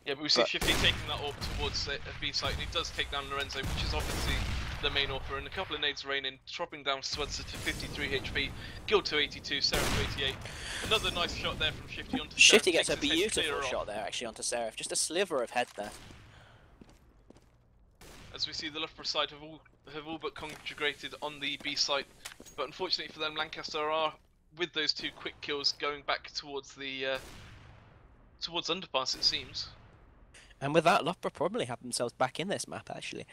Yeah, but we see Shifty taking that AWP towards a B site, and he does take down Lorenzo, which is obviously the main offer, and a couple of nades rain in, dropping down Swedzer to 53 HP, Gil to 82, Seraph to 88. Another nice shot there from Shifty onto Seraph. Shifty gets a beautiful shot there, actually, onto Seraph. Just a sliver of head there. As we see, the Loughborough side have all but congregated on the B site, but unfortunately for them, Lancaster are, with those two quick kills, going back towards the towards underpass, it seems. And with that, Loughborough probably have themselves back in this map, actually.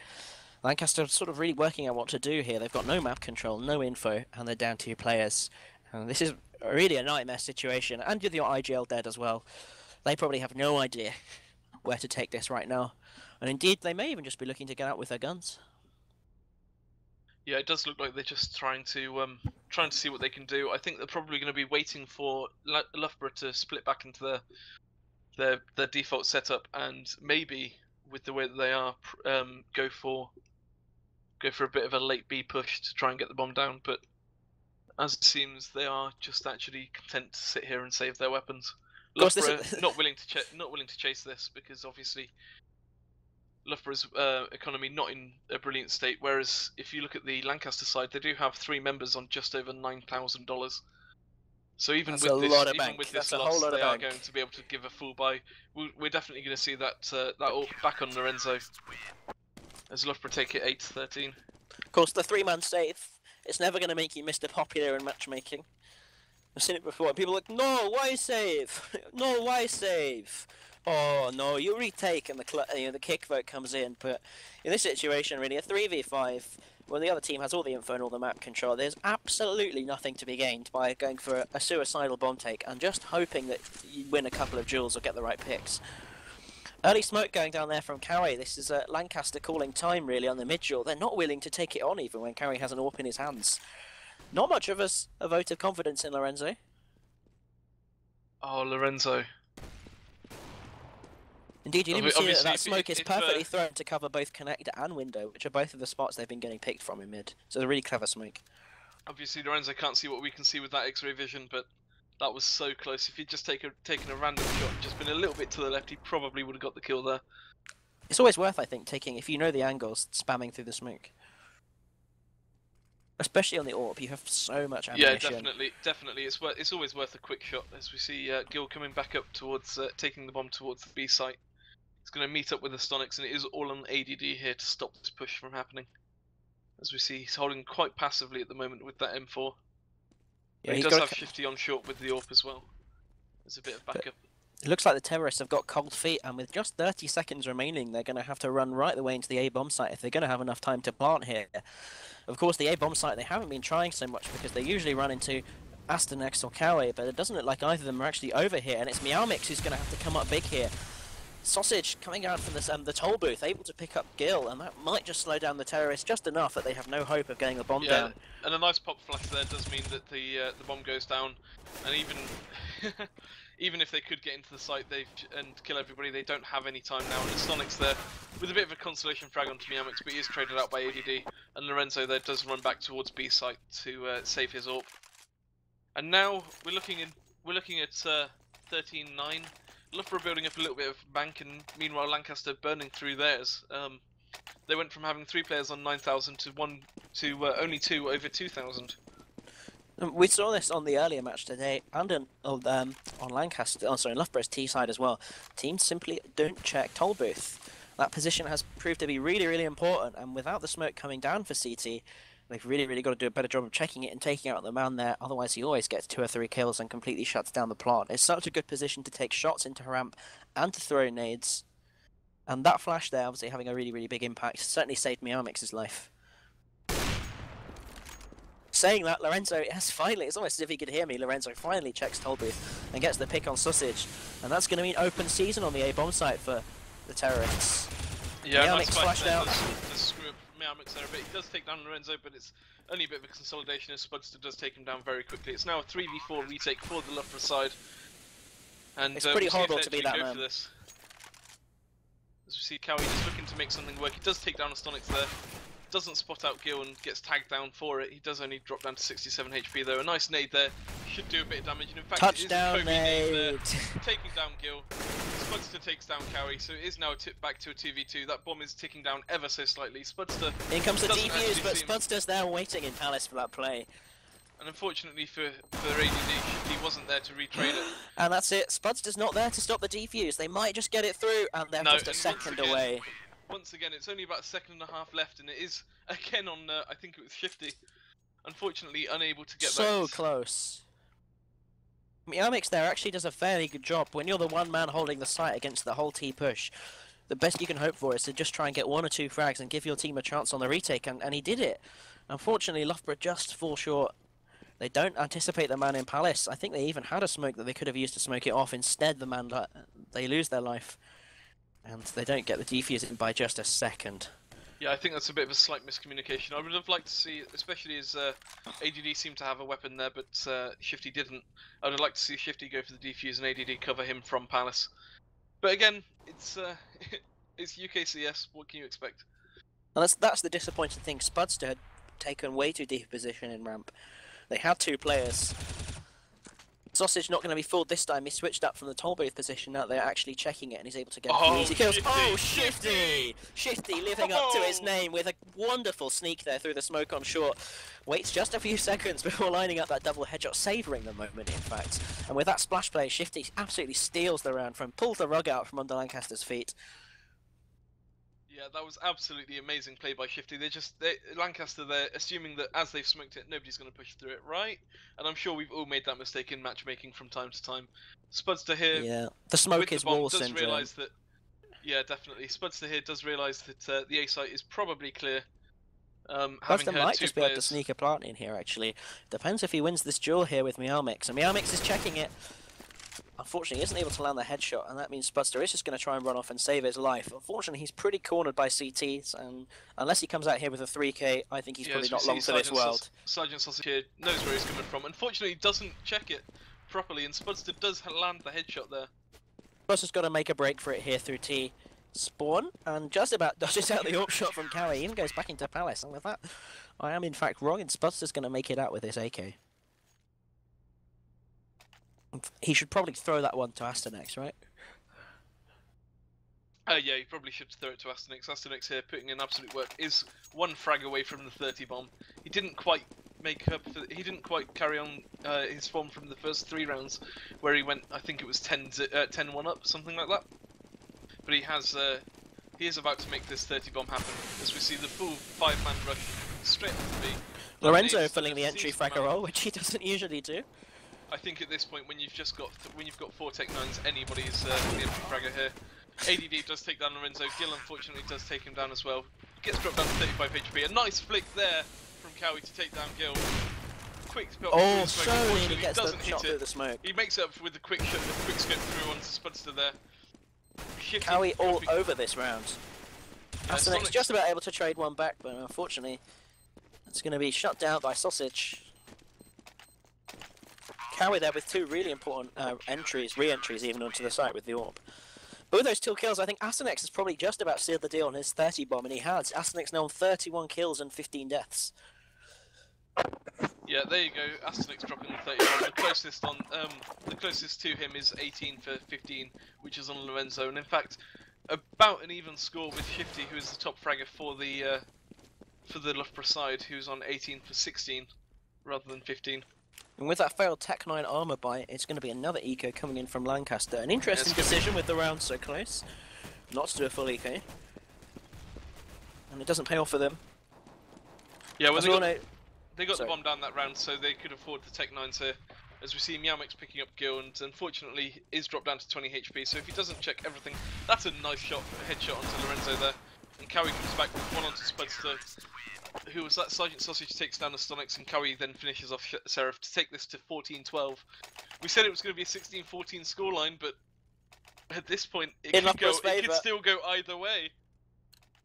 Lancaster sort of really working out what to do here. They've got no map control, no info, and they're down 2 players. And this is really a nightmare situation, and with your IGL dead as well. They probably have no idea where to take this right now. And indeed, they may even just be looking to get out with their guns. Yeah, it does look like they're just trying to see what they can do. I think they're probably going to be waiting for Loughborough to split back into their default setup, and maybe with the way that they are, go for a bit of a late B push to try and get the bomb down. But as it seems, they are just actually content to sit here and save their weapons. Loughborough not willing to chase this because obviously Loughborough's economy not in a brilliant state. Whereas if you look at the Lancaster side, they do have 3 members on just over $9,000. So even with this loss, they are going to be able to give a full buy. We're definitely going to see that all back on Lorenzo as Loughborough take it 8-13. Of course, the 3-man save, it's never going to make you Mr. Popular in matchmaking. I've seen it before. People are like, no, why save? No, why save? Oh no, you retake, and the kick vote comes in. But in this situation, really, a 3v5, when the other team has all the info and all the map control, there's absolutely nothing to be gained by going for a suicidal bomb take and just hoping that you win a couple of duels or get the right picks. Early smoke going down there from Cowie. This is Lancaster calling time, really, on the mid-duel. They're not willing to take it on, even when Cowie has an AWP in his hands. Not much of a vote of confidence in Lorenzo. Oh, Lorenzo. Indeed, you didn't see that smoke is perfectly thrown to cover both connector and window, which are both of the spots they've been getting picked from in mid. So it's a really clever smoke. Obviously, Lorenzo can't see what we can see with that X-ray vision, but that was so close. If he'd just taken a random shot and just been a little bit to the left, he probably would have got the kill there. It's always worth, I think, taking, if you know the angles, spamming through the smoke. Especially on the AWP, you have so much ammunition. Yeah, definitely. It's always worth a quick shot. As we see Gil coming back up towards taking the bomb towards the B site. He's going to meet up with Astonics, and it is all on ADD here to stop this push from happening. As we see, he's holding quite passively at the moment with that M4. Yeah, he does have Shifty on short with the AWP as well. There's a bit of backup. It looks like the terrorists have got cold feet, and with just 30 seconds remaining, they're going to have to run right the way into the A-bomb site if they're going to have enough time to plant here. Of course, the A-bomb site, they haven't been trying so much because they usually run into Asternex or Cowie, but it doesn't look like either of them are actually over here, and it's Meowmix who's going to have to come up big here. Sausage coming out from the toll booth, able to pick up Gil, and that might just slow down the terrorists just enough that they have no hope of getting the bomb down. And a nice pop flash there does mean that the bomb goes down, and even even if they could get into the site and kill everybody, they don't have any time now. And Sonic's there with a bit of a consolation frag onto Meowmix, but he is traded out by ADD, and Lorenzo there does run back towards B site to save his AWP. And now we're looking at 13-9. Loughborough building up a little bit of bank, and meanwhile Lancaster burning through theirs. They went from having 3 players on 9,000 to only 2 over 2,000. We saw this on the earlier match today, and on Lancaster. Oh, sorry, Loughborough's T side as well. Teams simply don't check toll booth. That position has proved to be really, really important, and without the smoke coming down for CT, they've really got to do a better job of checking it and taking out the man there, otherwise he always gets 2 or 3 kills and completely shuts down the plant. It's such a good position to take shots into ramp and to throw nades. And that flash there, obviously having a really big impact, certainly saved Meowmix's life. Saying that, Lorenzo has finally, it's almost as if he could hear me, Lorenzo finally checks toll booth and gets the pick on Sausage. And that's going to mean open season on the A-bomb site for the terrorists. Yeah, Meowmix flashed out. Screw up Meowmix there a bit. He does take down Lorenzo, but it's only a bit of a consolidation as Spudster does take him down very quickly. It's now a 3v4 retake for the Loughborough side. And it's pretty horrible to be that man. For this. As we see Cowie just looking to make something work. He does take down Astonics there. Doesn't spot out Gil and gets tagged down for it. He does only drop down to 67 HP though. A nice nade there. Should do a bit of damage. And in fact, touchdown it is nade there, taking down Gil. Spudster takes down Cowie, so it is now back to a 2v2. That bomb is ticking down ever so slightly. Spudster. In comes the defuse, but Spudster's there waiting in Palace for that play. And unfortunately for ADD, he wasn't there to retrade it. And that's it. Spudster's not there to stop the defuse. They might just get it through, and they're just a second away. Once again, it's only about 1.5 seconds left, and it is again on, I think it was Shifty. Unfortunately, unable to get that. So close. Meowmix there actually does a fairly good job. When you're the one man holding the site against the whole T push, the best you can hope for is to just try and get 1 or 2 frags and give your team a chance on the retake, and he did it. Unfortunately, Loughborough just fall short. They don't anticipate the man in Palace. I think they even had a smoke that they could have used to smoke it off. Instead, the man, they lose their life. And they don't get the defuse in by just a second. Yeah, I think that's a bit of a slight miscommunication. I would have liked to see, especially as ADD seemed to have a weapon there, but Shifty didn't. I would have liked to see Shifty go for the defuse and ADD cover him from Palace. But again, it's it's UKCS. What can you expect? And that's the disappointing thing. Spudster had taken way too deep a position in ramp. They had 2 players. Sausage not going to be fooled this time. He switched up from the toll booth position. Now they're actually checking it, and he's able to get Oh, easy kills. Shifty! Oh, Shifty! Shifty living up to his name with a wonderful sneak there through the smoke on short. Waits just a few seconds before lining up that double headshot, savouring the moment, in fact. And with that splash play, Shifty absolutely steals the round from, pulls the rug out from under Lancaster's feet. Yeah, that was absolutely amazing play by Shifty. Lancaster, they're assuming that as they've smoked it, nobody's going to push through it, right? And I'm sure we've all made that mistake in matchmaking from time to time. Spudster here, Yeah, the smoke is wall syndrome. Realise that, yeah, definitely. Spudster here does realise that the A site is probably clear. Spudster might just be able to sneak a plant in here, actually. Depends if he wins this duel here with Meowmix. And Meowmix is checking it. Unfortunately, he isn't able to land the headshot, and that means Spudster is just going to try and run off and save his life. Unfortunately, he's pretty cornered by CTs, and unless he comes out here with a 3k, I think he's probably not long for this world. Sergeant Sausage here knows where he's coming from. Unfortunately, he doesn't check it properly, and Spudster does land the headshot there. Spudster's got to make a break for it here through T. Spawn, and just about dodges out the AWP shot from Cowie. Even goes back into Palace, and with that, I am in fact wrong, and Spudster's going to make it out with his AK. He should probably throw that one to Asternex, right? Yeah, he probably should throw it to Asternex. Asternex here putting in absolute work. Is one frag away from the 30 bomb. He didn't quite make up for. He didn't quite carry on his form from the first 3 rounds, where he went. I think it was 10-1 up, something like that. But he is about to make this 30 bomb happen. As we see the full 5-man rush straight into B. Lorenzo filling the entry fragger role, which he doesn't usually do. I think at this point, when you've got 4 Tech 9s, anybody's the entry fragger here. ADD does take down Lorenzo. Gil unfortunately does take him down as well. Gets dropped down to 35 HP. A nice flick there from Cowie to take down Gil. Quick spot. Oh, so nearly gets the shot through the smoke. He makes up with the quick shot, the quick scope through onto Spudster there. Cowie all over this round. Asternex just about able to trade one back, but unfortunately, it's going to be shut down by Sausage. Cowie there with 2 really important re-entries even onto the site with the AWP. Both those 2 kills, I think Asternex has probably just about sealed the deal on his 30 bomb, and he has. Asternex now on 31 kills and 15 deaths. Yeah, there you go. Asternex dropping the 30 bomb. The closest to him is 18 for 15, which is on Lorenzo, and in fact, about an even score with Shifty, who is the top fragger for the Loughborough side, who's on 18 for 16 rather than 15. And with that failed Tech 9 armor buy, it's going to be another eco coming in from Lancaster. An interesting decision with the round so close. Not to do a full eco. And it doesn't pay off for them. Yeah, well, they got the bomb down that round, so they could afford the Tech 9s here. As we see Meowmix picking up Gil, and unfortunately is dropped down to 20 HP, so if he doesn't check everything, that's a nice shot, headshot onto Lorenzo there. And Cowie comes back with one onto Spudster. Who was that? Sergeant Sausage takes down Asternex, and Cowie then finishes off Seraph to take this to 14-12. We said it was going to be a 16-14 scoreline, but at this point, it could still go either way.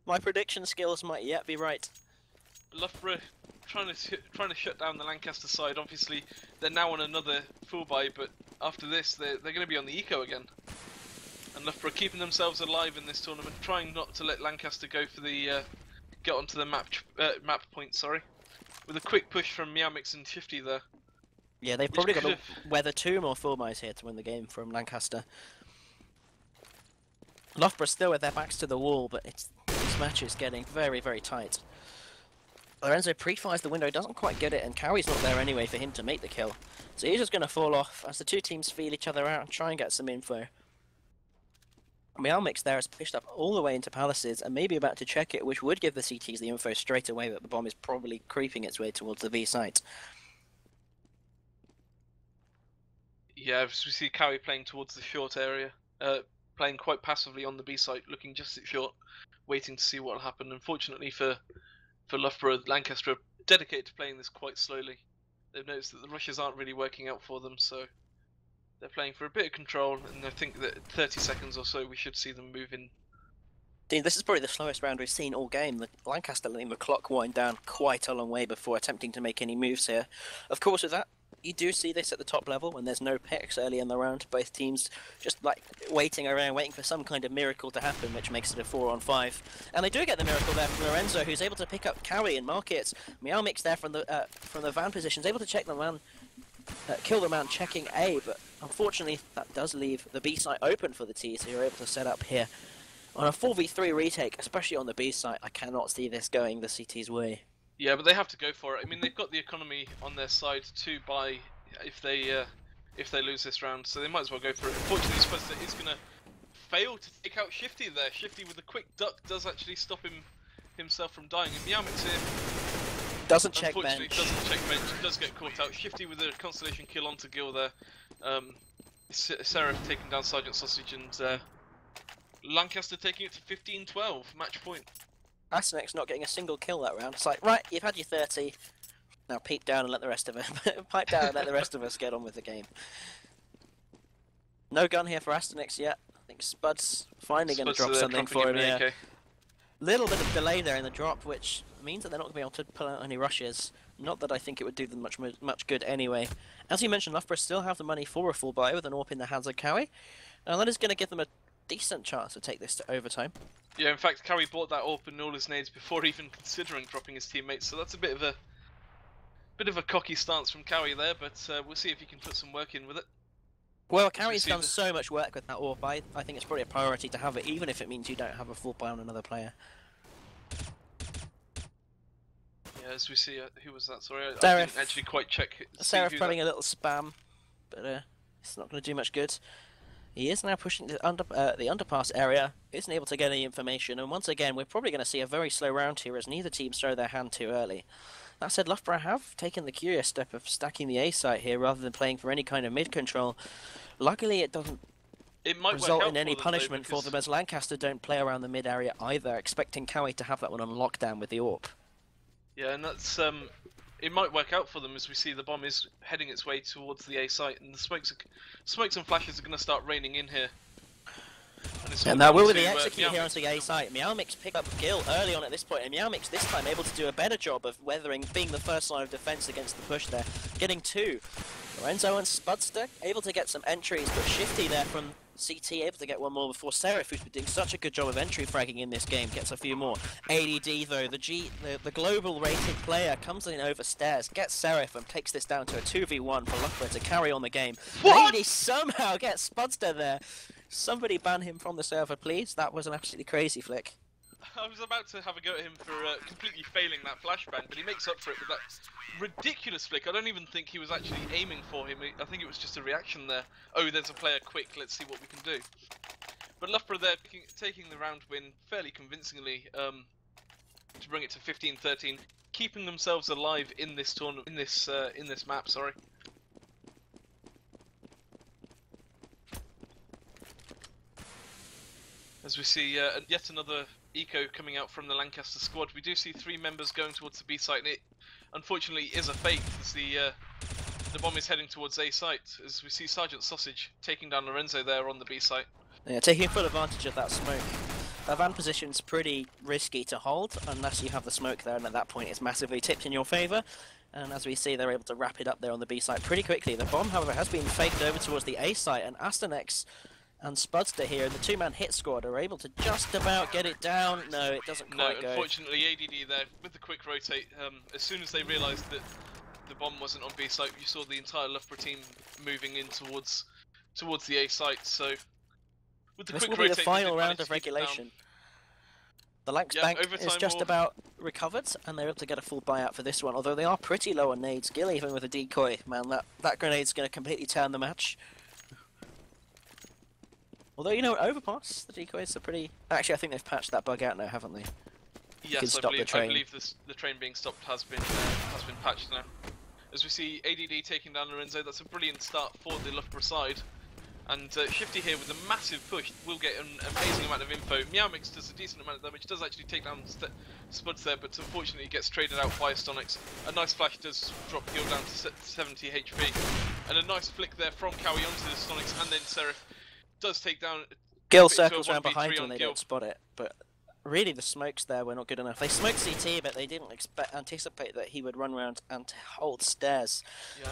My prediction skills might yet be right. Loughborough trying to shut down the Lancaster side. Obviously, they're now on another full buy, but after this, they're going to be on the eco again. And Loughborough keeping themselves alive in this tournament, trying not to let Lancaster go for the get onto the map point. Sorry, with a quick push from Meowmix and Shifty there. Yeah, they've probably got to weather 2 more full buys here to win the game from Lancaster. Loughborough still with their backs to the wall, but this match is getting very, very tight. Lorenzo pre-fires the window, doesn't quite get it, and Cowie's not there anyway for him to make the kill. So he's just going to fall off as the 2 teams feel each other out and try and get some info. Meowmix there has pushed up all the way into Palaces and maybe about to check it, which would give the CTs the info straight away that the bomb is probably creeping its way towards the V site. Yeah, as we see Cowie playing towards the short area, playing quite passively on the B site, looking just at short, waiting to see what will happen. Unfortunately for Loughborough, Lancaster are dedicated to playing this quite slowly. They've noticed that the rushes aren't really working out for them, so they're playing for a bit of control, and I think that 30 seconds or so we should see them move in. Dean, this is probably the slowest round we've seen all game. The Lancaster letting the clock wind down quite a long way before attempting to make any moves here. Of course, with that, you do see this at the top level when there's no picks early in the round. Both teams just like waiting around, waiting for some kind of miracle to happen, which makes it a 4-on-5. And they do get the miracle there from Lorenzo, who's able to pick up Cowie and mark it. Meowmix there from the van position is able to check the man. kill the man checking A, but unfortunately that does leave the B site open for the T's, who are able to set up here. On a 4v3 retake, especially on the B site, I cannot see this going the CT's way. Yeah, but they have to go for it. I mean, they've got the economy on their side to buy if they lose this round, so they might as well go for it. Unfortunately, Spudster is going to fail to take out Shifty there. Shifty with a quick duck does actually stop himself from dying. And Meowmix here doesn't check unfortunately bench. doesn't check bench, does get caught out. Shifty with a Constellation kill onto Gil there. Seraph taking down Sergeant Sausage, and Lancaster taking it to 15-12, match point. Asterix not getting a single kill that round. It's like, right, you've had your 30. Now peep down and let the rest of us pipe down and let the rest of us get on with the game. No gun here for Asterix yet. I think Spud's finally going to drop something for him. Yeah. Little bit of delay there in the drop, which means that they're not going to be able to pull out any rushes. Not that I think it would do them much good anyway. As you mentioned, Loughborough still have the money for a full buy with an AWP in the hands of Cowie, and that is going to give them a decent chance to take this to overtime. Yeah, in fact, Cowie bought that AWP and all his nades before even considering dropping his teammates, so that's a bit of a cocky stance from Cowie there, but we'll see if he can put some work in with it. Well, Cowie's done so much work with that AWP, I think it's probably a priority to have it, even if it means you don't have a full buy on another player. Yeah, as we see, who was that? Sorry, I didn't actually quite check. Seraph throwing a little spam, but it's not going to do much good. He is now pushing the underpass area, isn't able to get any information, and once again, we're probably going to see a very slow round here as neither team throw their hand too early. That said, Loughborough have taken the curious step of stacking the A site here rather than playing for any kind of mid control. Luckily, it doesn't result in any punishment for them, as Lancaster don't play around the mid area either, expecting Cowie to have that one on lockdown with the AWP. Yeah, and that's it might work out for them as we see the bomb is heading its way towards the A site, and the smokes and flashes are going to start raining in here. And now will the execute here onto the A site. Meowmix pick up Gil early on at this point, and Meowmix this time able to do a better job of weathering, being the first line of defense against the push there. Getting two. Lorenzo and Spudster able to get some entries, but Shifty there from CT able to get one more before Seraph, who's been doing such a good job of entry fragging in this game, gets a few more. ADD though, the global rated player comes in over stairs, gets Seraph and takes this down to a 2v1 for Loughborough to carry on the game. Lady somehow gets Spudster there. Somebody ban him from the server, please. That was an absolutely crazy flick. I was about to have a go at him for completely failing that flashbang, but he makes up for it with that ridiculous flick. I don't even think he was actually aiming for him. I think it was just a reaction there. Oh, there's a player, quick, let's see what we can do. But Loughborough there taking the round win fairly convincingly to bring it to 15-13, keeping themselves alive in this tournament, in this map. Sorry. As we see yet another eco coming out from the Lancaster squad, we do see 3 members going towards the B site, and it unfortunately is a fake as the bomb is heading towards A site. As we see Sergeant Sausage taking down Lorenzo there on the B site. Yeah, taking full advantage of that smoke. That van position's pretty risky to hold unless you have the smoke there, and at that point it's massively tipped in your favour. And as we see, they're able to wrap it up there on the B site pretty quickly. The bomb, however, has been faked over towards the A site, and Asterix and Spudster here in the 2-man hit squad are able to just about get it down. No, it doesn't quite go. No, unfortunately ADD there with the quick rotate, as soon as they realised that the bomb wasn't on B site, you saw the entire Loughborough team moving in towards the A site, so with the this quick will be rotate, the final round of regulation. The Lanx bank is just about recovered, and they're able to get a full buyout for this one, although they are pretty low on nades. Gil even with a decoy, man, that grenade's going to completely turn the match. Although, you know, overpass, the decoys are pretty... Actually, I think they've patched that bug out now, haven't they? Yes, I believe the train being stopped has been patched now. As we see ADD taking down Lorenzo, that's a brilliant start for the Loughborough side. And Shifty here with a massive push will get an amazing amount of info. Meowmix does a decent amount of damage, does actually take down Spuds there, but unfortunately gets traded out by Astonix. A nice flash does drop Gil down to 70 HP. And a nice flick there from Cowie onto Astonix, and then Seraph does take down... Gil circles around behind when they don't spot it, but really the smokes there were not good enough. They smoked CT, but they didn't anticipate that he would run around and hold stairs. Yeah,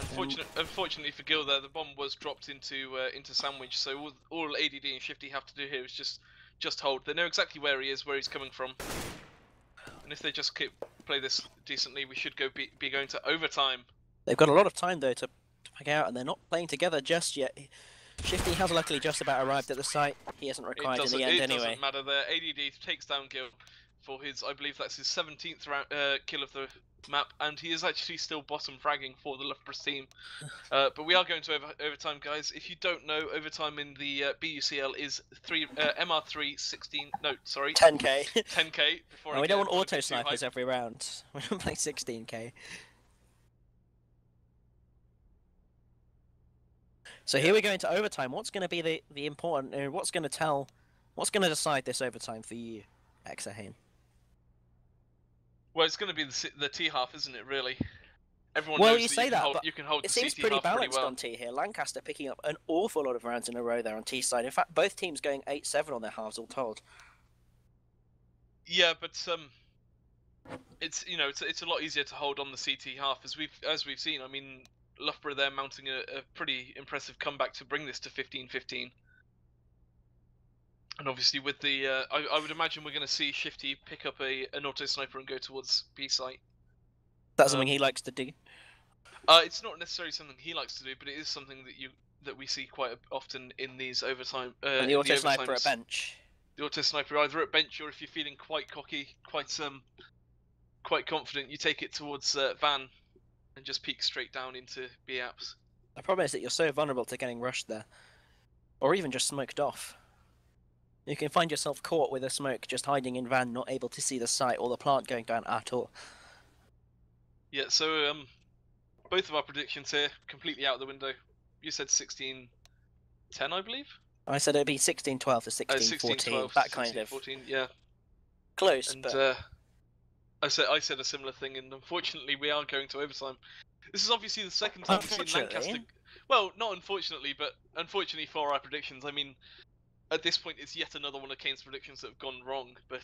unfortunately for Gil there, the bomb was dropped into Sandwich, so all ADD and Shifty have to do here is just hold. They know exactly where he is, where he's coming from. And if they just play this decently, we should be going to overtime. They've got a lot of time though to back out, and they're not playing together just yet. Shifty has luckily just about arrived at the site. He isn't required in the end anyway. It doesn't matter there. ADD takes down Gil for his, I believe that's his 17th kill of the map, and he is actually still bottom fragging for the Loughborough team. But we are going to overtime, guys. If you don't know, overtime in the BUCL is MR3 16. No, sorry, 10k. 10k. Before we don't want auto snipers every round. We don't play 16k. So here we go into overtime. What's going to be the important? What's going to decide this overtime for you, Exahane? Well, it's going to be the T half, isn't it? Really. Everyone well, knows you that say that, but you can hold it the seems CT pretty half balanced well. on T here. Lancaster picking up an awful lot of rounds in a row there on T side. In fact, both teams going 8-7 on their halves, all told. Yeah, but it's it's a lot easier to hold on the CT half as we've seen. I mean, Loughborough there mounting a pretty impressive comeback to bring this to 15-15. And obviously with the, I would imagine we're going to see Shifty pick up an auto sniper and go towards B site. That's something he likes to do. It's not necessarily something he likes to do, but it is something that we see quite often in these overtime. And the auto sniper at bench. The auto sniper either at bench, or if you're feeling quite cocky, quite confident, you take it towards Van and just peek straight down into B apps. The problem is that you're so vulnerable to getting rushed there, or even just smoked off. You can find yourself caught with a smoke, just hiding in Van, not able to see the site or the plant going down at all. Yeah, so both of our predictions here completely out the window. You said 16-10, I believe. I said it'd be 16-12 to 16-14, that kind of. 14, yeah. Close, and, but I said a similar thing, and unfortunately we are going to overtime. This is obviously the second time we've seen Lancaster. Well, not unfortunately, but unfortunately for our predictions. I mean, at this point, it's yet another one of Kane's predictions that have gone wrong. But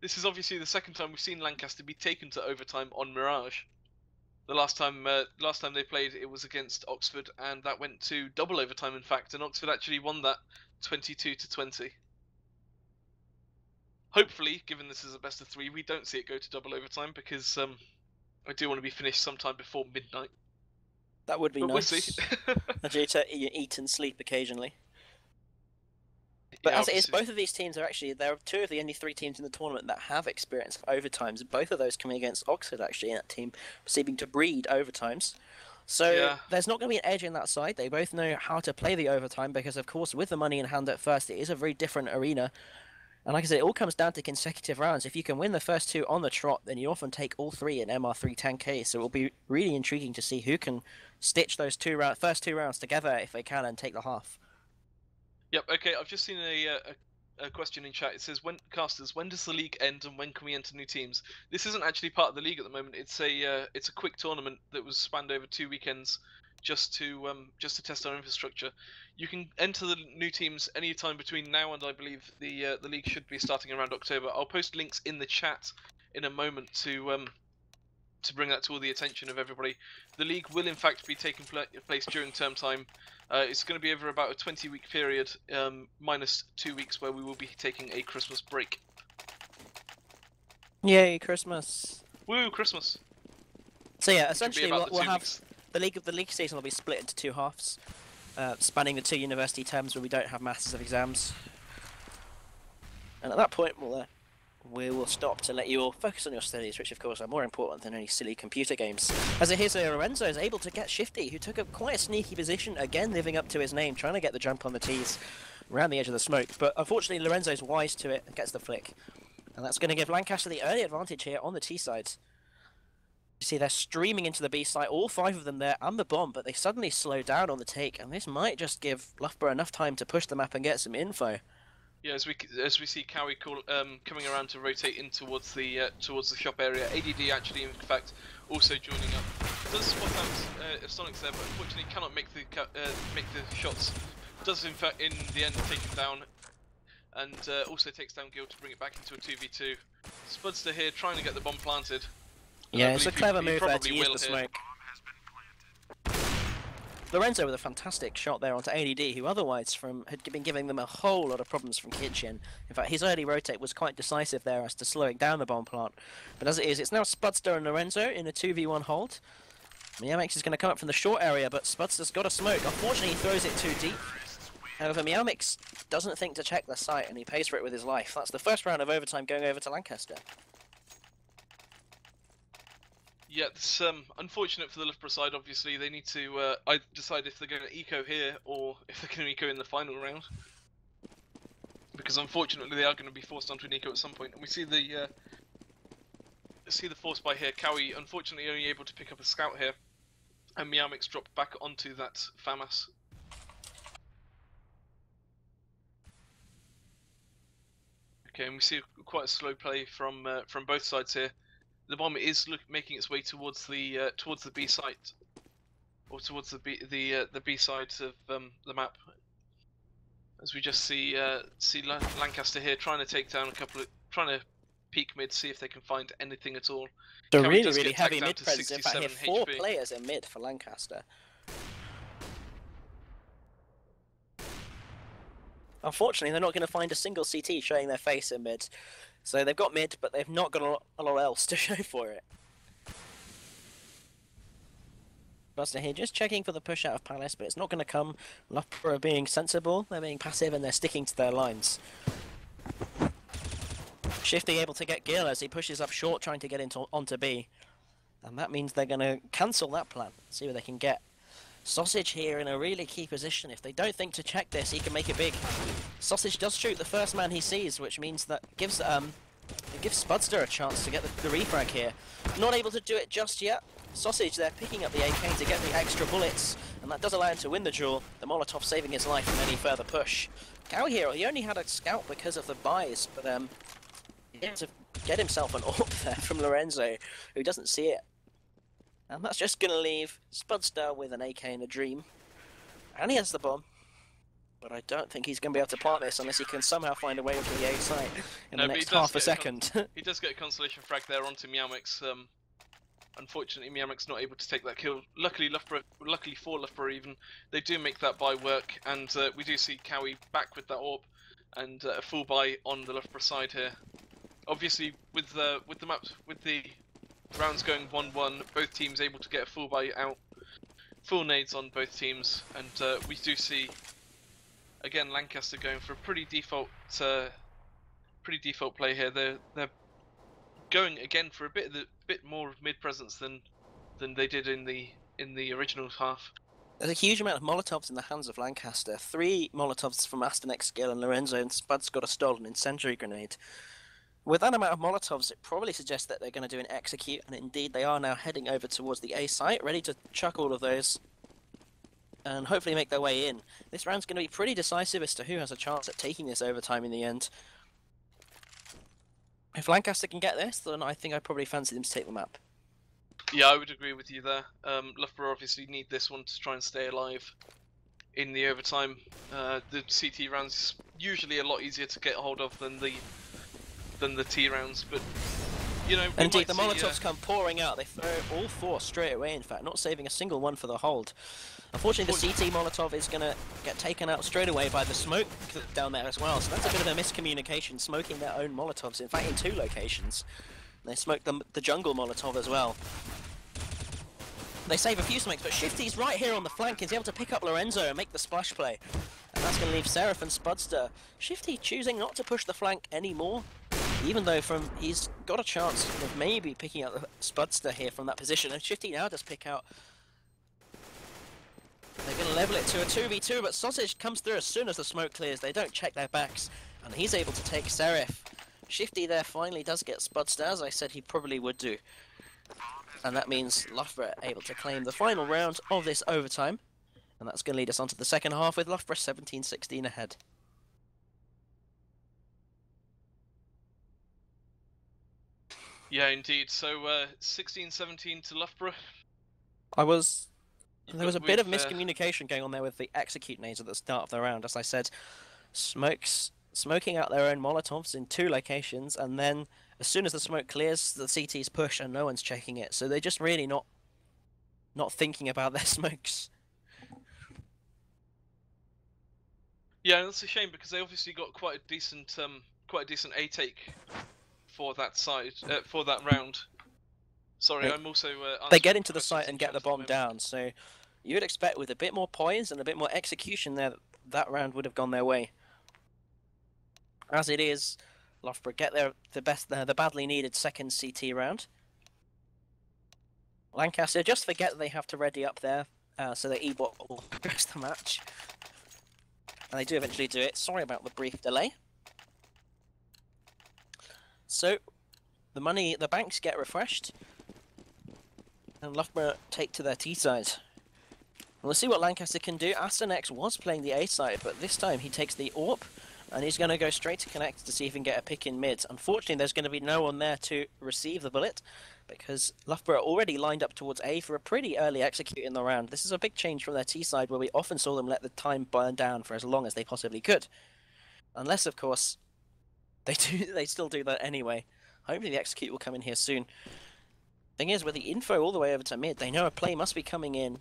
this is obviously the second time we've seen Lancaster be taken to overtime on Mirage. The last time they played, it was against Oxford, and that went to double overtime, in fact, and Oxford actually won that 22-20. Hopefully, given this is a best of 3, we don't see it go to double overtime, because I do want to be finished sometime before midnight. That would be but nice. We'll see. I do eat and sleep occasionally. But yeah, as it is, both of these teams are actually, there are 2 of the only 3 teams in the tournament that have experience of overtimes. Both of those coming against Oxford, actually, in that team, seeming to breed overtimes. So there's not going to be an edge in that side. They both know how to play the overtime because, of course, with the money in hand at first, it is a very different arena. And like I said, it all comes down to consecutive rounds. If you can win the first 2 on the trot, then you often take all 3 in MR3 10k. So it will be really intriguing to see who can stitch those first 2 rounds together if they can and take the half. Yep, okay, I've just seen a question in chat. It says, when does the league end and when can we enter new teams? This isn't actually part of the league at the moment. It's a quick tournament that was spanned over 2 weekends just to test our infrastructure. You can enter the new teams any time between now and I believe the league should be starting around October. I'll post links in the chat in a moment to bring that to all the attention of everybody. The league will in fact be taking place during term time. It's going to be over about a 20-week period, minus 2 weeks where we will be taking a Christmas break. Yay, Christmas! Woo, Christmas! So yeah, essentially we'll have the league season will be split into 2 halves, spanning the 2 university terms where we don't have masses of exams. And at that point, we will stop to let you all focus on your studies, which of course are more important than any silly computer games. As it is, Lorenzo is able to get Shifty, who took quite a sneaky position, again living up to his name, trying to get the jump on the T's around the edge of the smoke. But unfortunately, Lorenzo's wise to it and gets the flick. And that's going to give Lancaster the early advantage here on the T side. You see they're streaming into the B side, all 5 of them there, and the bomb, but they suddenly slow down on the take, and this might just give Loughborough enough time to push the map and get some info. Yeah, as we see Cowie coming around to rotate in towards the shop area. ADD actually, in fact, also joining up. Does spot out Sonic's there, but unfortunately cannot make the shots. Does in fact in the end take him down, and also takes down Gil to bring it back into a 2v2. Spudster here trying to get the bomb planted. Yeah, it's a clever move there to use the smoke. Lorenzo with a fantastic shot there onto ADD, who otherwise had been giving them a whole lot of problems from Kitchen. In fact, his early rotate was quite decisive there as to slowing down the bomb plant. But as it is, it's now Spudster and Lorenzo in a 2v1 hold. Meowmix is going to come up from the short area, but Spudster's got a smoke. Unfortunately, he throws it too deep. However, Meowmix doesn't think to check the site, and he pays for it with his life. That's the first round of overtime going over to Lancaster. Yeah, it's unfortunate for the Loughborough side. Obviously, they need to decide if they're going to eco here or if they're going to eco in the final round. Because unfortunately, they are going to be forced onto an eco at some point. And we see the force by here. Cowie, unfortunately, only able to pick up a scout here, and Meowmix dropped back onto that FAMAS. Okay, and we see quite a slow play from both sides here. The bomb is making its way towards the B site, or towards the B side of the map. As we just see Lancaster here trying to take down trying to peek mid, see if they can find anything at all. The really heavy mid presence. In fact, here 4 players in mid for Lancaster. Unfortunately, they're not going to find a single CT showing their face in mid. So they've got mid, but they've not got a lot else to show for it. Buster here just checking for the push out of Palace, but it's not going to come. Loughborough are being sensible, they're being passive, and they're sticking to their lines. Shifty able to get Gil as he pushes up short, trying to get onto B. And that means they're going to cancel that plan, see what they can get. Sausage here in a really key position. If they don't think to check this, he can make it big. Sausage does shoot the first man he sees, which means that it gives Spudster a chance to get the refrag here. Not able to do it just yet. Sausage there picking up the AK to get the extra bullets, and that does allow him to win the duel. The Molotov saving his life from any further push. Cow here, he only had a scout because of the buys, but he had to get himself an AWP there from Lorenzo, who doesn't see it. And that's just going to leave Spudster with an AK in a dream. And he has the bomb. But I don't think he's going to be able to plant this unless he can somehow find a way into the A site in the next half a second. He does get a consolation frag there onto Meowmix. Unfortunately, Meowmix not able to take that kill. Luckily for Loughborough even, they do make that buy work. And we do see Cowie back with that AWP. And a full buy on the Loughborough side here. Obviously, with the rounds going 1-1, both teams able to get a full buy out, full nades on both teams, and we do see again Lancaster going for a pretty default play here. They're going again for a bit more of mid presence than they did in the original half. There's a huge amount of Molotovs in the hands of Lancaster. 3 Molotovs from Asternex, Gil and Lorenzo, and Spud's got a stolen incendiary grenade. With that amount of Molotovs, it probably suggests that they're going to do an execute, and indeed they are now heading over towards the A site, ready to chuck all of those and hopefully make their way in. This round's going to be pretty decisive as to who has a chance at taking this overtime in the end. If Lancaster can get this, then I think I'd probably fancy them to take the map. Yeah, I would agree with you there. Loughborough obviously need this one to try and stay alive in the overtime. The CT rounds usually a lot easier to get a hold of than the T rounds, but you know. Indeed, the Molotovs come pouring out. They throw all 4 straight away. In fact, not saving a single one for the hold. Unfortunately, the CT Molotov is going to get taken out straight away by the smoke down there as well. So that's a bit of a miscommunication, smoking their own Molotovs. In fact, in 2 locations, they smoked the jungle Molotov as well. They save a few smokes, but Shifty's right here on the flank. He's able to pick up Lorenzo and make the splash play. And that's going to leave Seraph and Spudster. Shifty choosing not to push the flank anymore, even though he's got a chance of maybe picking out the Spudster here from that position. And Shifty now does pick out. They're going to level it to a 2v2, but Sausage comes through as soon as the smoke clears. They don't check their backs, and he's able to take Seraph. Shifty there finally does get Spudster, as I said he probably would do. And that means Loughborough able to claim the final round of this overtime. And that's going to lead us on to the second half with Loughborough 17-16 ahead. Yeah, indeed. So 16-17 to Loughborough. There was a bit of miscommunication going on there with the execute nades at the start of the round. As I said, smoking out their own Molotovs in 2 locations, and then as soon as the smoke clears, the CTs push and no one's checking it. So they're just really not thinking about their smokes. Yeah, that's a shame because they obviously got quite a decent A take for that side for that round. Sorry, I'm also. They get into the site and get the bomb down, so you would expect with a bit more poise and a bit more execution there, that round would have gone their way. As it is, Loughborough get the badly needed second CT round. Lancaster just forget that they have to ready up there, so that Ebot will progress the match. And they do eventually do it. Sorry about the brief delay. So, the banks get refreshed, and Loughborough take to their T side. We'll see what Lancaster can do. Asternex was playing the A side, but this time he takes the AWP, and he's going to go straight to connect to see if he can get a pick in mid. Unfortunately, there's going to be no one there to receive the bullet, because Loughborough already lined up towards A for a pretty early execute in the round. This is a big change from their T side, where we often saw them let the time burn down for as long as they possibly could. Unless, of course, they still do that anyway. Hopefully the execute will come in here soon. Thing is, with the info all the way over to mid, they know a play must be coming in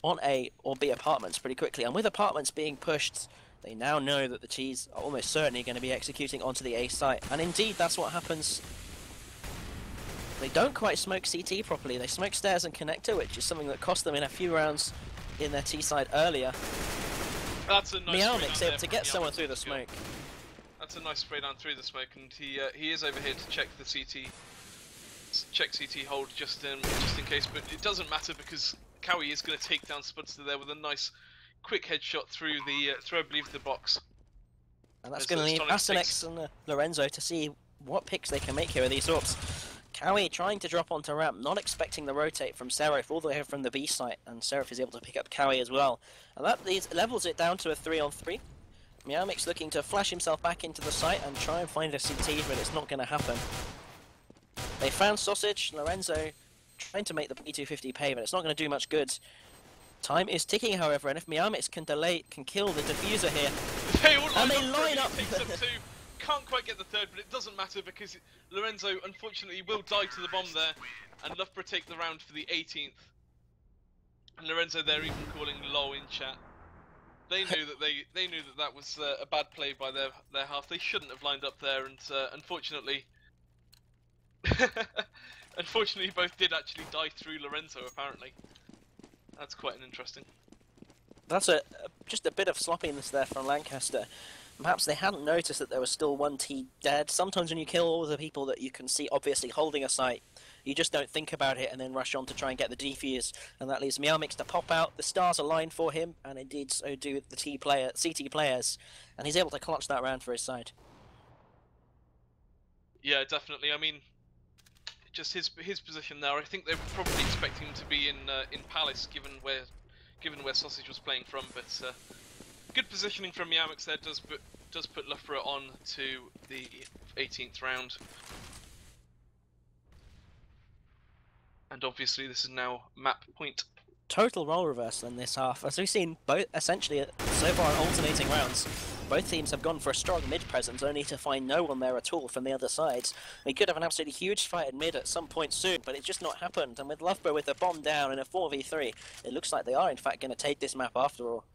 on A or B apartments pretty quickly. And with apartments being pushed, they now know that the T's are almost certainly going to be executing onto the A site. And indeed, that's what happens. They don't quite smoke CT properly. They smoke stairs and connector, which is something that cost them in a few rounds in their T side earlier. That's a nice Meowmic's able to get someone through the smoke. That's a nice spray down through the smoke, and he is over here to check the CT. Check CT hold just in case, but it doesn't matter because Cowie is going to take down Spudster there with a nice quick headshot through I believe the box. And that's going to leave Asternex and Lorenzo to see what picks they can make here with these AWPs. Cowie trying to drop onto ramp, not expecting the rotate from Seraph all the way from the B site, and Seraph is able to pick up Cowie as well. And that levels it down to a 3-on-3. Meowmic's looking to flash himself back into the site and try and find a CT, but it's not going to happen. They found Sausage, Lorenzo trying to make the P250 pay, but it's not going to do much good. Time is ticking, however, and if Meowmic's can kill the diffuser here, they line up. Takes up two. Can't quite get the third, but it doesn't matter because Lorenzo unfortunately will die to the bomb there, and Loughborough take the round for the 18th. And Lorenzo there even calling low in chat. They knew that that was a bad play by their half. They shouldn't have lined up there, and unfortunately, unfortunately, both did actually die through Lorenzo. Apparently, that's quite an interesting. That's just a bit of sloppiness there from Lancaster. Perhaps they hadn't noticed that there was still one T dead. Sometimes when you kill all the people that you can see obviously holding a site, you just don't think about it and then rush on to try and get the defuse, and that leaves Meowmix to pop out. The stars align for him, and indeed so do the CT players, and he's able to clutch that round for his side. Yeah, definitely. I mean, just his position there. I think they were probably expecting him to be in Palace, given where Sausage was playing from, but. Good positioning from Meowmix there does put Loughborough on to the 18th round. And obviously this is now map point. Total role reversal in this half. As we've seen both essentially so far in alternating rounds, both teams have gone for a strong mid presence only to find no one there at all from the other sides. We could have an absolutely huge fight in mid at some point soon, but it's just not happened. And with Loughborough with a bomb down in a 4v3, it looks like they are in fact going to take this map after all.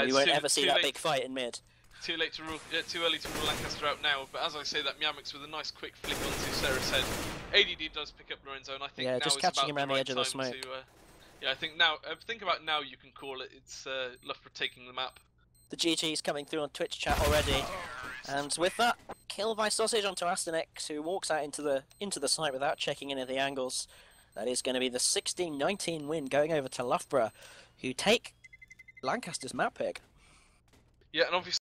You won't ever see that big fight in mid. Too early to rule Lancaster out now, but as I say that, Meowmix with a nice quick flick onto Sarah's head. ADD does pick up Lorenzo, and I think now just is catching about him around the edge of the smoke. Yeah, I think now, about now you can call it. It's Loughborough taking the map. The GG's coming through on Twitch chat already, and with that, kill by Sausage onto Asternex, who walks out into the site without checking any of the angles. That is going to be the 16-19 win going over to Loughborough, who take Lancaster's map pick. Yeah, and obviously